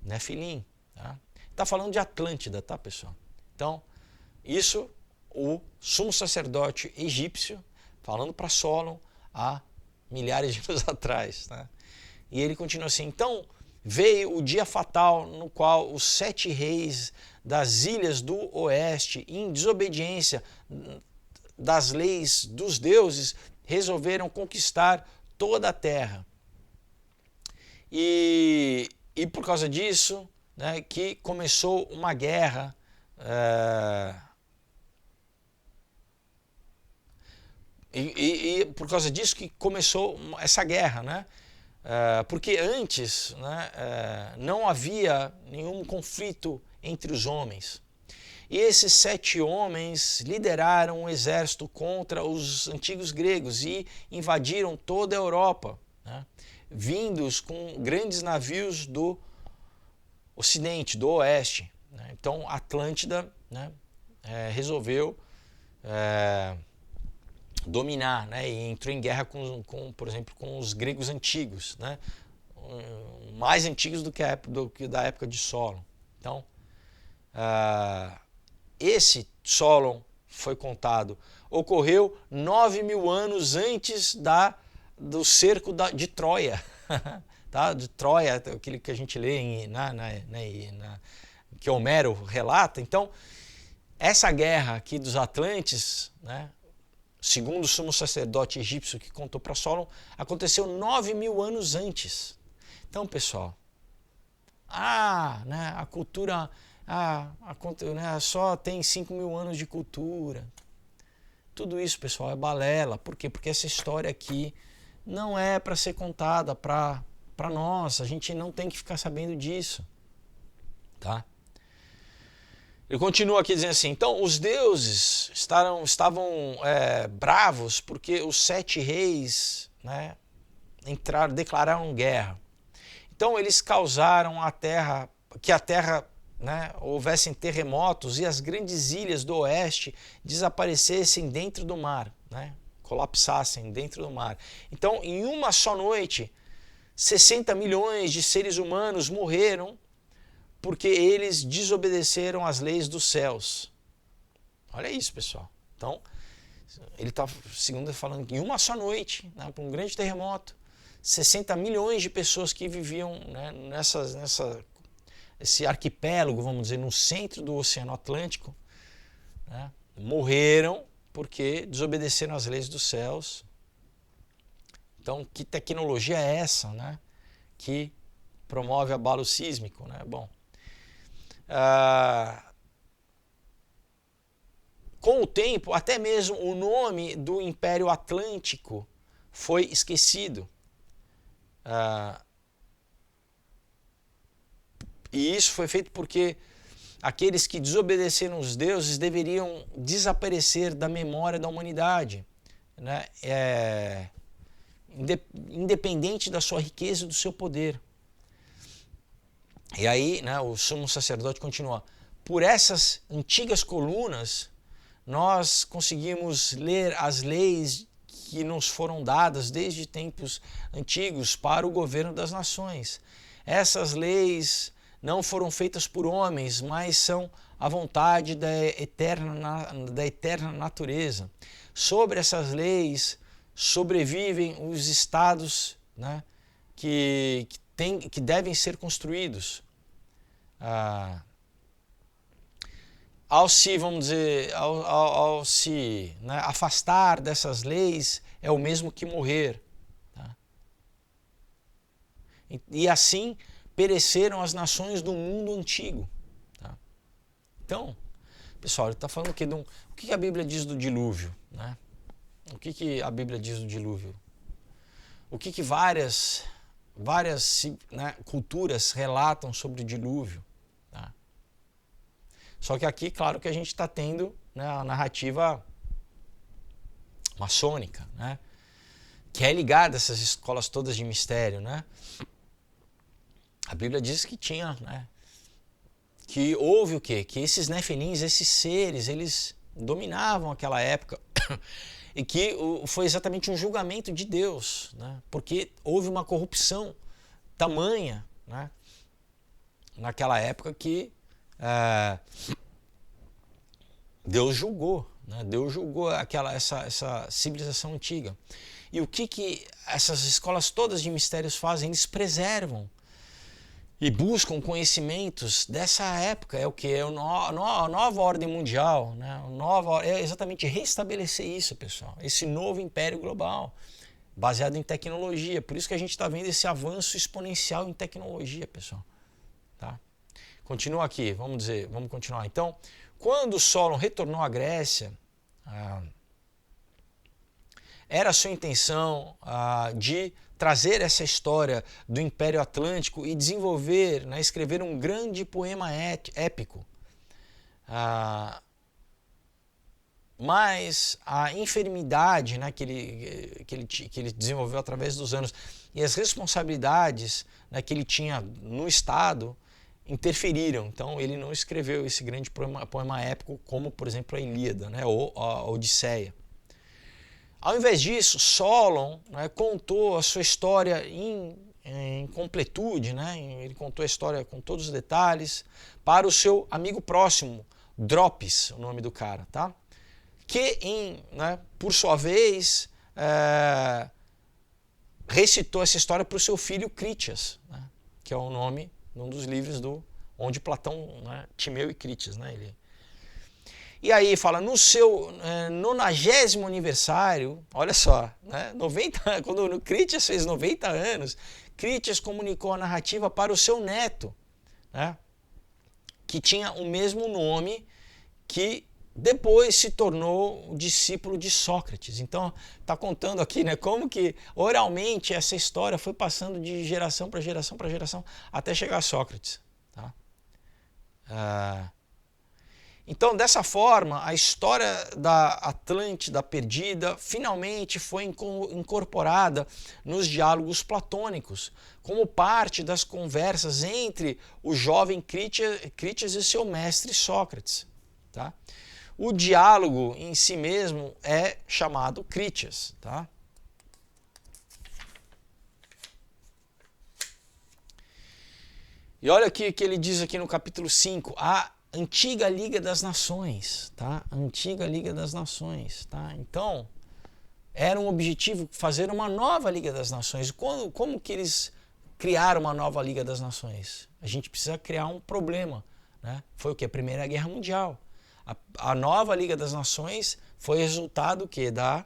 Nefilim. Tá falando de Atlântida, tá, pessoal? Então, isso o sumo sacerdote egípcio falando para Solon há milhares de anos atrás, tá? E ele continua assim, então veio o dia fatal no qual os 7 reis das ilhas do oeste, em desobediência das leis dos deuses, resolveram conquistar toda a terra. E por causa disso, né, que começou uma guerra e por causa disso que começou essa guerra, né? Porque antes, né, não havia nenhum conflito entre os homens. E esses 7 homens lideraram um exército contra os antigos gregos e invadiram toda a Europa, né, vindos com grandes navios do ocidente, do oeste, né? Então Atlântida, né, resolveu dominar, né, e entrou em guerra por exemplo, com os gregos antigos, né, mais antigos do que da época de Solon. Então, esse Solon foi contado, ocorreu 9.000 anos antes do cerco de Troia, tá? De Troia, aquele que a gente lê que Homero relata. Então, essa guerra aqui dos Atlantes, né, segundo o sumo sacerdote egípcio que contou para Solon, aconteceu 9.000 anos antes. Então, pessoal, né, a cultura, né, só tem 5.000 anos de cultura. Tudo isso, pessoal, é balela. Por quê? Porque essa história aqui não é para ser contada para nós. A gente não tem que ficar sabendo disso, tá? Ele continua aqui dizendo assim, então os deuses estavam bravos porque os 7 reis, né, declararam guerra. Então eles causaram que a terra, né, houvessem terremotos e as grandes ilhas do oeste desaparecessem dentro do mar, né, colapsassem dentro do mar. Então em uma só noite, 60 milhões de seres humanos morreram porque eles desobedeceram às leis dos céus. Olha isso, pessoal. Então, ele está, segundo falando, que em uma só noite, né, com um grande terremoto, 60 milhões de pessoas que viviam, né, esse arquipélago, vamos dizer, no centro do Oceano Atlântico, né, morreram porque desobedeceram às leis dos céus. Então, que tecnologia é essa, né, que promove abalo sísmico, né? Bom, com o tempo, até mesmo o nome do Império Atlântico foi esquecido. E isso foi feito porque aqueles que desobedeceram os deuses deveriam desaparecer da memória da humanidade, né? Independente da sua riqueza e do seu poder. E aí, né, o sumo sacerdote continua: por essas antigas colunas nós conseguimos ler as leis que nos foram dadas desde tempos antigos para o governo das nações. Essas leis não foram feitas por homens, mas são a vontade da eterna natureza. Sobre essas leis sobrevivem os estados, né, que devem ser construídos. Ao se, vamos dizer, ao se, né, afastar dessas leis é o mesmo que morrer. Tá? E assim pereceram as nações do mundo antigo. Tá? Então, pessoal, ele está falando aqui o que a Bíblia diz do dilúvio, né? O que a Bíblia diz do dilúvio? O que várias né, culturas relatam sobre o dilúvio? Tá? Só que aqui, claro que a gente está tendo, né, a narrativa maçônica, né, que é ligada a essas escolas todas de mistério, né? A Bíblia diz que tinha, né, que houve o quê? Que esses nefilins, esses seres, eles dominavam aquela época e que foi exatamente um julgamento de Deus, né? Porque houve uma corrupção tamanha, né, naquela época que Deus julgou, né? Deus julgou essa civilização antiga. E o que essas escolas todas de mistérios fazem? Eles preservam e buscam conhecimentos dessa época. É o que? É a nova ordem mundial, né? É exatamente restabelecer isso, pessoal. Esse novo império global, baseado em tecnologia. Por isso que a gente está vendo esse avanço exponencial em tecnologia, pessoal. Tá? Continua aqui, vamos continuar. Então, quando Solon retornou à Grécia, era sua intenção de trazer essa história do Império Atlântico e desenvolver, né, escrever um grande poema épico. Mas a enfermidade, né, que ele desenvolveu através dos anos e as responsabilidades, né, que ele tinha no Estado interferiram. Então ele não escreveu esse grande poema épico como, por exemplo, a Ilíada, né, ou a Odisseia. Ao invés disso, Solon, né, contou a sua história em completude, né, ele contou a história com todos os detalhes para o seu amigo próximo, Dropes, o nome do cara, tá? Que, né, por sua vez, recitou essa história para o seu filho Critias, né, que é o nome de um dos livros onde Platão, né, Timeu e Critias, né, E aí fala, no seu 90º aniversário, olha só, né, quando Critias fez 90 anos, Critias comunicou a narrativa para o seu neto, né, que tinha o mesmo nome, que depois se tornou o discípulo de Sócrates. Então, está contando aqui, né, como que oralmente essa história foi passando de geração para geração para geração até chegar a Sócrates. Tá? Então, dessa forma, a história da Atlântida perdida finalmente foi incorporada nos diálogos platônicos, como parte das conversas entre o jovem Critias e seu mestre Sócrates. Tá? O diálogo em si mesmo é chamado Critias. Tá? E olha aqui que ele diz aqui no capítulo 5, a Antiga Liga das Nações, tá? Antiga Liga das Nações, tá? Então, era um objetivo fazer uma nova Liga das Nações. Como que eles criaram uma nova Liga das Nações? A gente precisa criar um problema, né? Foi o que? A Primeira Guerra Mundial. A nova Liga das Nações foi resultado que da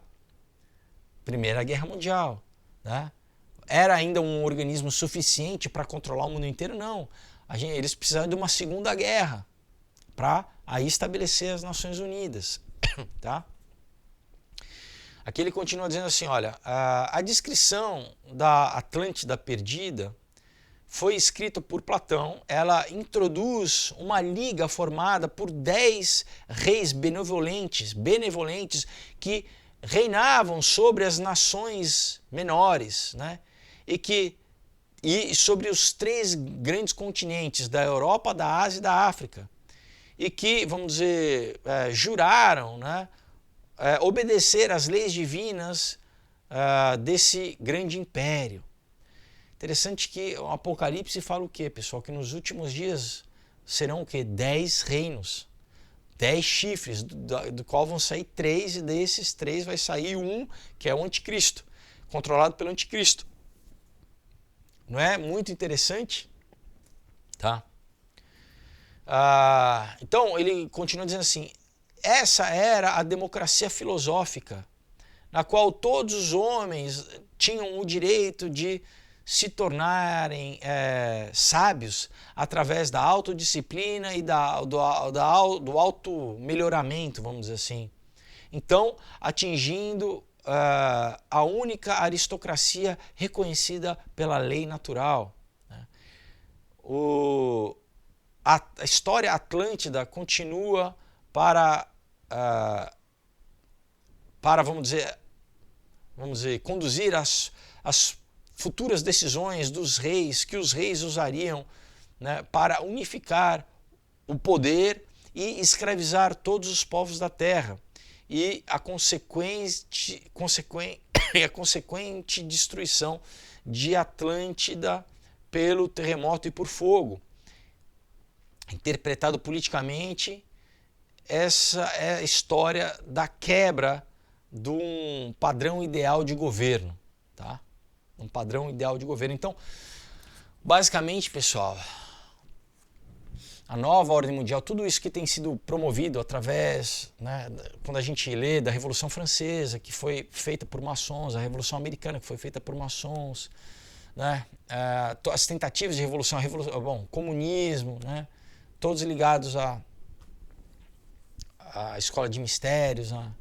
Primeira Guerra Mundial, né? Era ainda um organismo suficiente para controlar o mundo inteiro? Não. Eles precisaram de uma segunda guerra para aí estabelecer as Nações Unidas, tá? Aqui ele continua dizendo assim, olha, a descrição da Atlântida perdida foi escrita por Platão. Ela introduz uma liga formada por 10 reis benevolentes que reinavam sobre as nações menores, né? E sobre os 3 grandes continentes da Europa, da Ásia e da África. E que, vamos dizer, juraram, né, obedecer às leis divinas desse grande império. Interessante que o Apocalipse fala o quê, pessoal? Que nos últimos dias serão o quê? 10 reinos, 10 chifres, do qual vão sair 3, e desses 3 vai sair um, que é o anticristo, controlado pelo anticristo. Não é muito interessante? Tá? Então ele continua dizendo assim, essa era a democracia filosófica, na qual todos os homens tinham o direito de se tornarem sábios através da autodisciplina e do auto-melhoramento, vamos dizer assim. Então, atingindo a única aristocracia reconhecida pela lei natural. Né? A história atlântida continua para vamos dizer, conduzir as futuras decisões dos reis, que os reis usariam, né, para unificar o poder e escravizar todos os povos da terra, e a consequente destruição de Atlântida pelo terremoto e por fogo. Interpretado politicamente, essa é a história da quebra de um padrão ideal de governo, tá? Um padrão ideal de governo. Então, basicamente, pessoal, a nova ordem mundial, tudo isso que tem sido promovido através, né, quando a gente lê da Revolução Francesa, que foi feita por maçons, a Revolução Americana, que foi feita por maçons, né, as tentativas de revolução, comunismo, né, todos ligados à escola de mistérios, à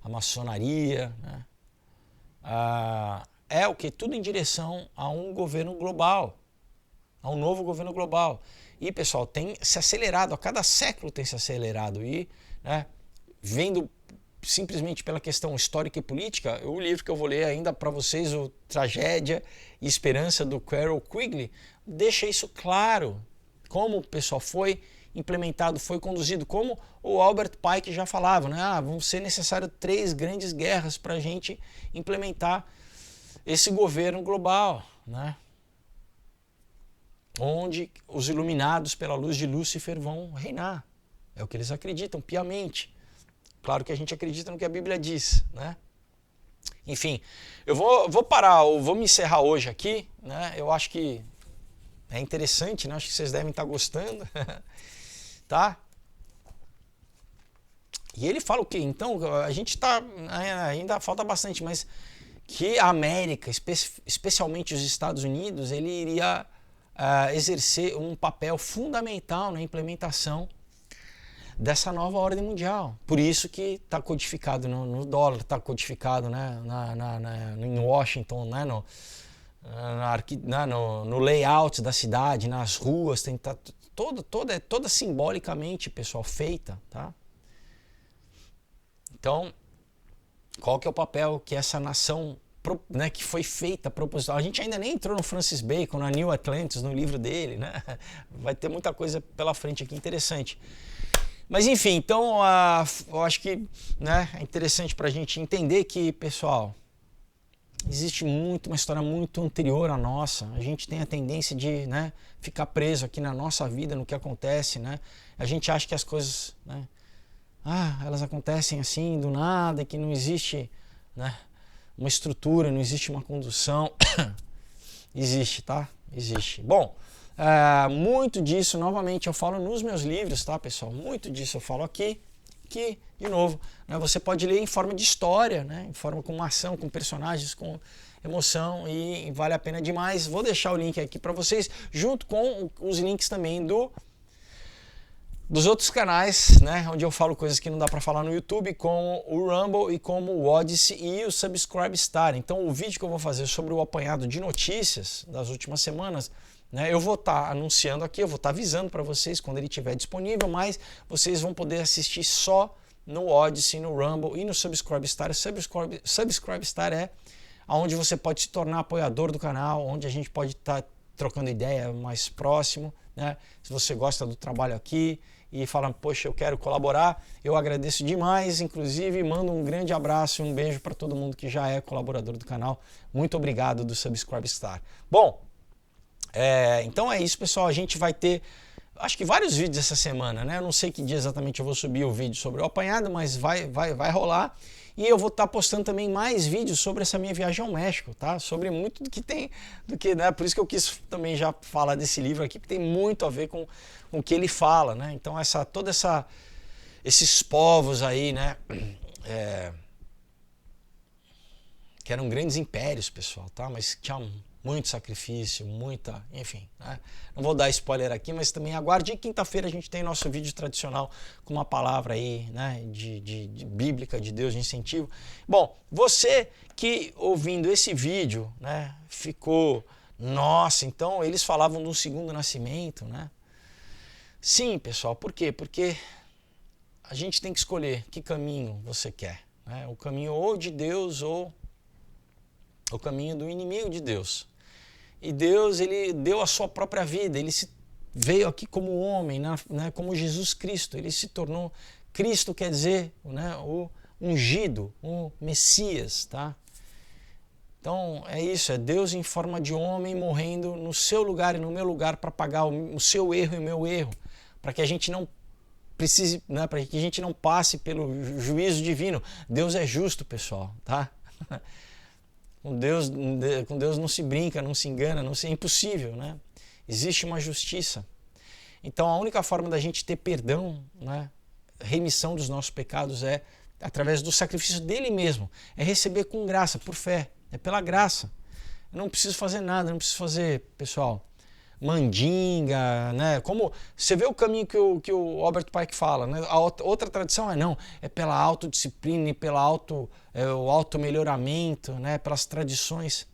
maçonaria, né, é o que? Tudo em direção a um governo global, a um novo governo global. E, pessoal, tem se acelerado, a cada século tem se acelerado. E, né, vendo simplesmente pela questão histórica e política, o livro que eu vou ler ainda para vocês, o Tragédia e Esperança, do Carroll Quigley, deixa isso claro. Como o pessoal foi implementado, foi conduzido, como o Albert Pike já falava, né? Vão ser necessárias 3 grandes guerras para a gente implementar esse governo global, né? Onde os iluminados pela luz de Lúcifer vão reinar. É o que eles acreditam piamente. Claro que a gente acredita no que a Bíblia diz, né? Enfim, eu vou parar, eu vou me encerrar hoje aqui, né? Eu acho que é interessante, né? Acho que vocês devem estar gostando, tá? E ele fala o quê? Então, a gente está, ainda falta bastante, mas que a América, especialmente os Estados Unidos, ele iria exercer um papel fundamental na implementação dessa nova ordem mundial. Por isso que está codificado no dólar, está codificado, né, em Washington, né, no layout da cidade, nas ruas, tem toda simbolicamente, pessoal, feita, tá? Então, qual que é o papel que essa nação, né, que foi feita proposital? A gente ainda nem entrou no Francis Bacon, na New Atlantis, no livro dele, né? Vai ter muita coisa pela frente aqui interessante. Mas enfim, então eu acho que, né, é interessante para a gente entender que, pessoal, existe uma história muito anterior à nossa. A gente tem a tendência de, né, ficar preso aqui na nossa vida, no que acontece, né? A gente acha que as coisas, né, elas acontecem assim, do nada, que não existe, né, uma estrutura, não existe uma condução. Existe, tá? Existe. Bom, muito disso, novamente, eu falo nos meus livros, tá, pessoal? Muito disso eu falo aqui, que, de novo, né, você pode ler em forma de história, né, em forma com uma ação, com personagens, com emoção, e vale a pena demais. Vou deixar o link aqui para vocês, junto com os links também dos outros canais, né, onde eu falo coisas que não dá para falar no YouTube, como o Rumble e como o Odyssey e o Subscribestar. Então o vídeo que eu vou fazer sobre o apanhado de notícias das últimas semanas, né, eu vou estar anunciando aqui, eu vou estar avisando para vocês quando ele estiver disponível, mas vocês vão poder assistir só no Odyssey, no Rumble e no Subscribestar. Subscribestar é onde você pode se tornar apoiador do canal, onde a gente pode estar trocando ideia mais próximo, né? Se você gosta do trabalho aqui e fala, poxa, eu quero colaborar, eu agradeço demais, inclusive mando um grande abraço e um beijo para todo mundo que já é colaborador do canal. Muito obrigado do Subscribestar. Bom, então é isso, pessoal. A gente vai ter, acho que vários vídeos essa semana, né? Eu não sei que dia exatamente eu vou subir o vídeo sobre o apanhado, mas vai rolar. E eu vou estar postando também mais vídeos sobre essa minha viagem ao México, tá? Sobre muito do que tem, né? Por isso que eu quis também já falar desse livro aqui, que tem muito a ver com o que ele fala, né? Então esses povos aí, né? Que eram grandes impérios, pessoal, tá? Mas tinham muito sacrifício, enfim, né? Não vou dar spoiler aqui, mas também aguarde. E quinta-feira a gente tem nosso vídeo tradicional com uma palavra aí, né, de bíblica, de Deus, de incentivo. Bom, você que ouvindo esse vídeo, né, ficou, nossa, então eles falavam de um segundo nascimento, né? Sim, pessoal, por quê? Porque a gente tem que escolher que caminho você quer, né? O caminho ou de Deus ou o caminho do inimigo de Deus. E Deus, ele deu a sua própria vida, ele veio aqui como homem, né, como Jesus Cristo, ele se tornou, Cristo quer dizer, né, o ungido, o Messias, tá? Então é isso, é Deus em forma de homem morrendo no seu lugar e no meu lugar para pagar o seu erro e o meu erro, para que a gente não precise, né, para que a gente não passe pelo juízo divino. Deus é justo, pessoal, tá? Com Deus não se brinca, não se engana, é impossível, né? Existe uma justiça. Então a única forma da gente ter perdão, né, remissão dos nossos pecados é através do sacrifício dele mesmo. É receber com graça, por fé. É pela graça. Eu não preciso fazer nada, não preciso fazer, pessoal, mandinga, né? Como você vê o caminho que o Robert Pike fala, né? A outra tradição é pela autodisciplina e o automelhoramento, né? Pelas tradições.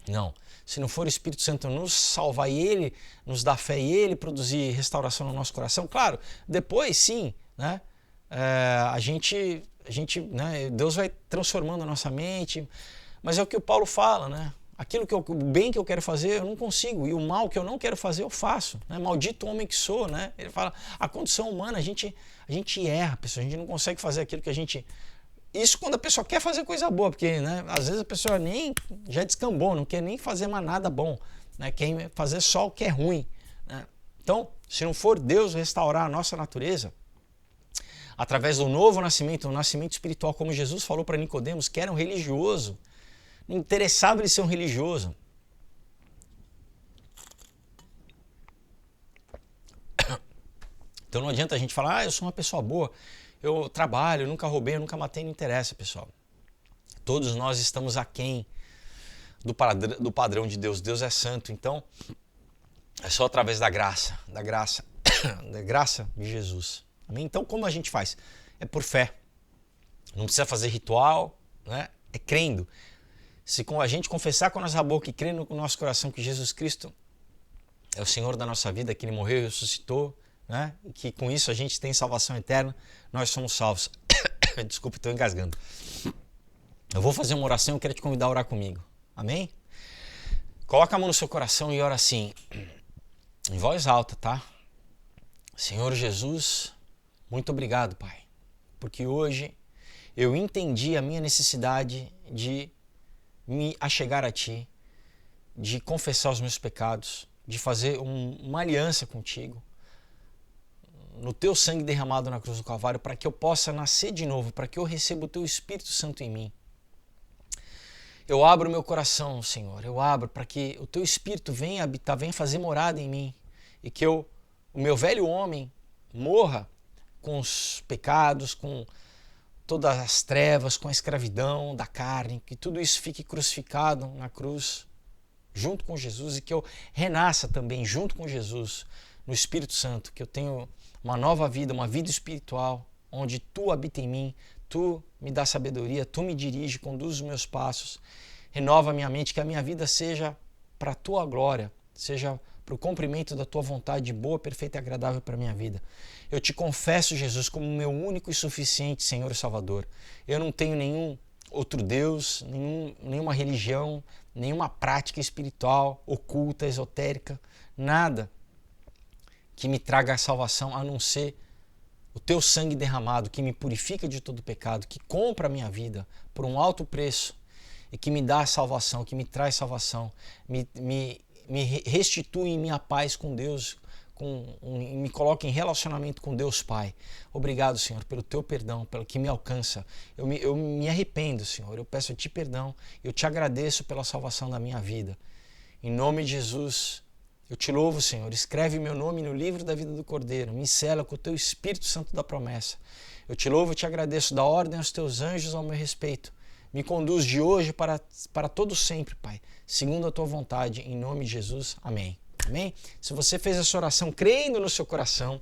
Não, se não for o Espírito Santo nos salvar e ele nos dar fé e ele produzir restauração no nosso coração, claro, depois sim, né? A gente, né? Deus vai transformando a nossa mente, mas é o que o Paulo fala, né? O bem que eu quero fazer, eu não consigo. E o mal que eu não quero fazer, eu faço. Né? Maldito homem que sou, né? Ele fala, a condição humana, a gente erra, pessoal. A gente não consegue fazer aquilo que a gente... Isso quando a pessoa quer fazer coisa boa, porque, né, às vezes a pessoa já descambou, não quer nem fazer mais nada bom. Né? Quer fazer só o que é ruim. Né? Então, se não for Deus restaurar a nossa natureza, através do novo nascimento, um nascimento espiritual, como Jesus falou para Nicodemos, que era um religioso, não interessava ele ser um religioso. Então não adianta a gente falar, eu sou uma pessoa boa, eu trabalho, eu nunca roubei, eu nunca matei, não interessa, pessoal. Todos nós estamos aquém do padrão de Deus. Deus é santo, então é só através da graça de Jesus. Amém? Então como a gente faz? É por fé. Não precisa fazer ritual, né? É crendo. Se a gente confessar com a nossa boca e crer no nosso coração que Jesus Cristo é o Senhor da nossa vida, que Ele morreu e ressuscitou, né? E que com isso a gente tem salvação eterna, nós somos salvos. Desculpa, estou engasgando. Eu vou fazer uma oração e eu quero te convidar a orar comigo. Amém? Coloca a mão no seu coração e ora assim, em voz alta, tá? Senhor Jesus, muito obrigado, Pai, porque hoje eu entendi a minha necessidade de me achegar a Ti, de confessar os meus pecados, de fazer uma aliança contigo, no Teu sangue derramado na cruz do Calvário, para que eu possa nascer de novo, para que eu receba o Teu Espírito Santo em mim. Eu abro o meu coração, Senhor, eu abro para que o Teu Espírito venha habitar, venha fazer morada em mim, e que o meu velho homem morra com os pecados, com todas as trevas, com a escravidão da carne, que tudo isso fique crucificado na cruz junto com Jesus e que eu renasça também junto com Jesus no Espírito Santo, que eu tenho uma nova vida, uma vida espiritual, onde Tu habita em mim, Tu me dá sabedoria, Tu me dirige, conduz os meus passos, renova a minha mente, que a minha vida seja para a Tua glória, seja para o cumprimento da Tua vontade boa, perfeita e agradável para a minha vida. Eu Te confesso, Jesus, como meu único e suficiente Senhor e Salvador. Eu não tenho nenhum outro Deus, nenhuma religião, nenhuma prática espiritual, oculta, esotérica, nada que me traga a salvação, a não ser o Teu sangue derramado, que me purifica de todo pecado, que compra a minha vida por um alto preço e que me dá a salvação, que me traz salvação, me restitui minha paz com Deus, me coloca em relacionamento com Deus Pai. Obrigado, Senhor, pelo Teu perdão, pelo que me alcança. Eu me arrependo, Senhor, eu peço a Ti perdão, eu Te agradeço pela salvação da minha vida. Em nome de Jesus, eu Te louvo, Senhor, escreve meu nome no livro da vida do Cordeiro, me sela com o Teu Espírito Santo da promessa. Eu Te louvo e Te agradeço, dá ordem aos Teus anjos ao meu respeito. Me conduz de hoje para todo sempre, Pai, segundo a Tua vontade, em nome de Jesus. Amém. Amém? Se você fez essa oração crendo no seu coração,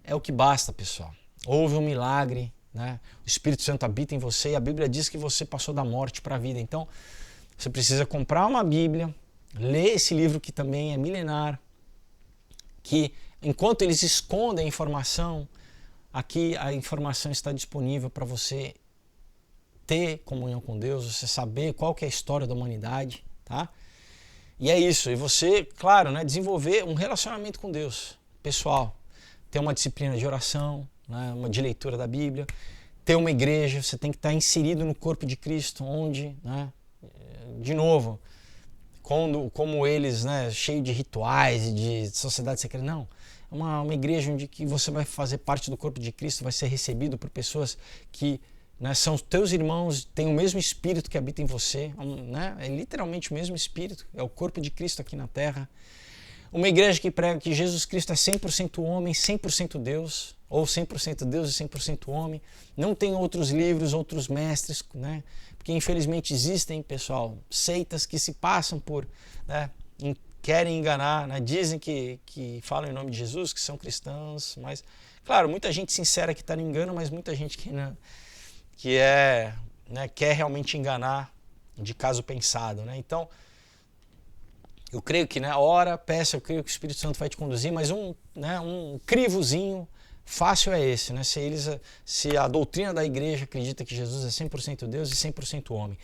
é o que basta, pessoal. Houve um milagre, né? O Espírito Santo habita em você e a Bíblia diz que você passou da morte para a vida. Então, você precisa comprar uma Bíblia, ler esse livro que também é milenar, que enquanto eles escondem a informação, aqui a informação está disponível para você ter comunhão com Deus, você saber qual que é a história da humanidade, tá? E é isso, e você, claro, né, desenvolver um relacionamento com Deus, pessoal, ter uma disciplina de oração, né, uma de leitura da Bíblia, ter uma igreja, você tem que estar inserido no corpo de Cristo, onde, né, de novo, como eles, né, cheio de rituais e de sociedade secreta, não, é uma igreja onde que você vai fazer parte do corpo de Cristo, vai ser recebido por pessoas que, né, são teus irmãos, têm o mesmo Espírito que habita em você, né? É literalmente o mesmo Espírito, é o corpo de Cristo aqui na Terra. Uma igreja que prega que Jesus Cristo é 100% homem, 100% Deus, ou 100% Deus e 100% homem. Não tem outros livros, outros mestres, né? Porque infelizmente existem, pessoal, seitas que se passam por, né, querem enganar, né? Dizem que falam em nome de Jesus, que são cristãos, mas, claro, muita gente sincera que está no engano, mas muita gente que não, né, quer realmente enganar de caso pensado, né? Então, eu creio que, né, ora, peça, eu creio que o Espírito Santo vai te conduzir, mas um crivozinho fácil é esse, né? Se a doutrina da igreja acredita que Jesus é 100% Deus e 100% homem.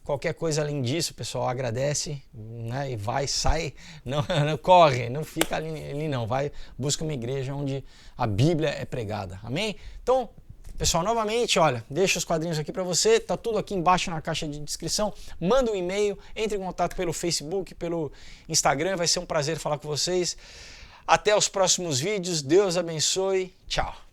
Qualquer coisa além disso, pessoal, agradece, né, e vai, sai, não corre, não fica ali não, vai, busca uma igreja onde a Bíblia é pregada, amém? Então, pessoal, novamente, olha, deixa os quadrinhos aqui para você, tá tudo aqui embaixo na caixa de descrição, manda um e-mail, entre em contato pelo Facebook, pelo Instagram, vai ser um prazer falar com vocês. Até os próximos vídeos, Deus abençoe, tchau!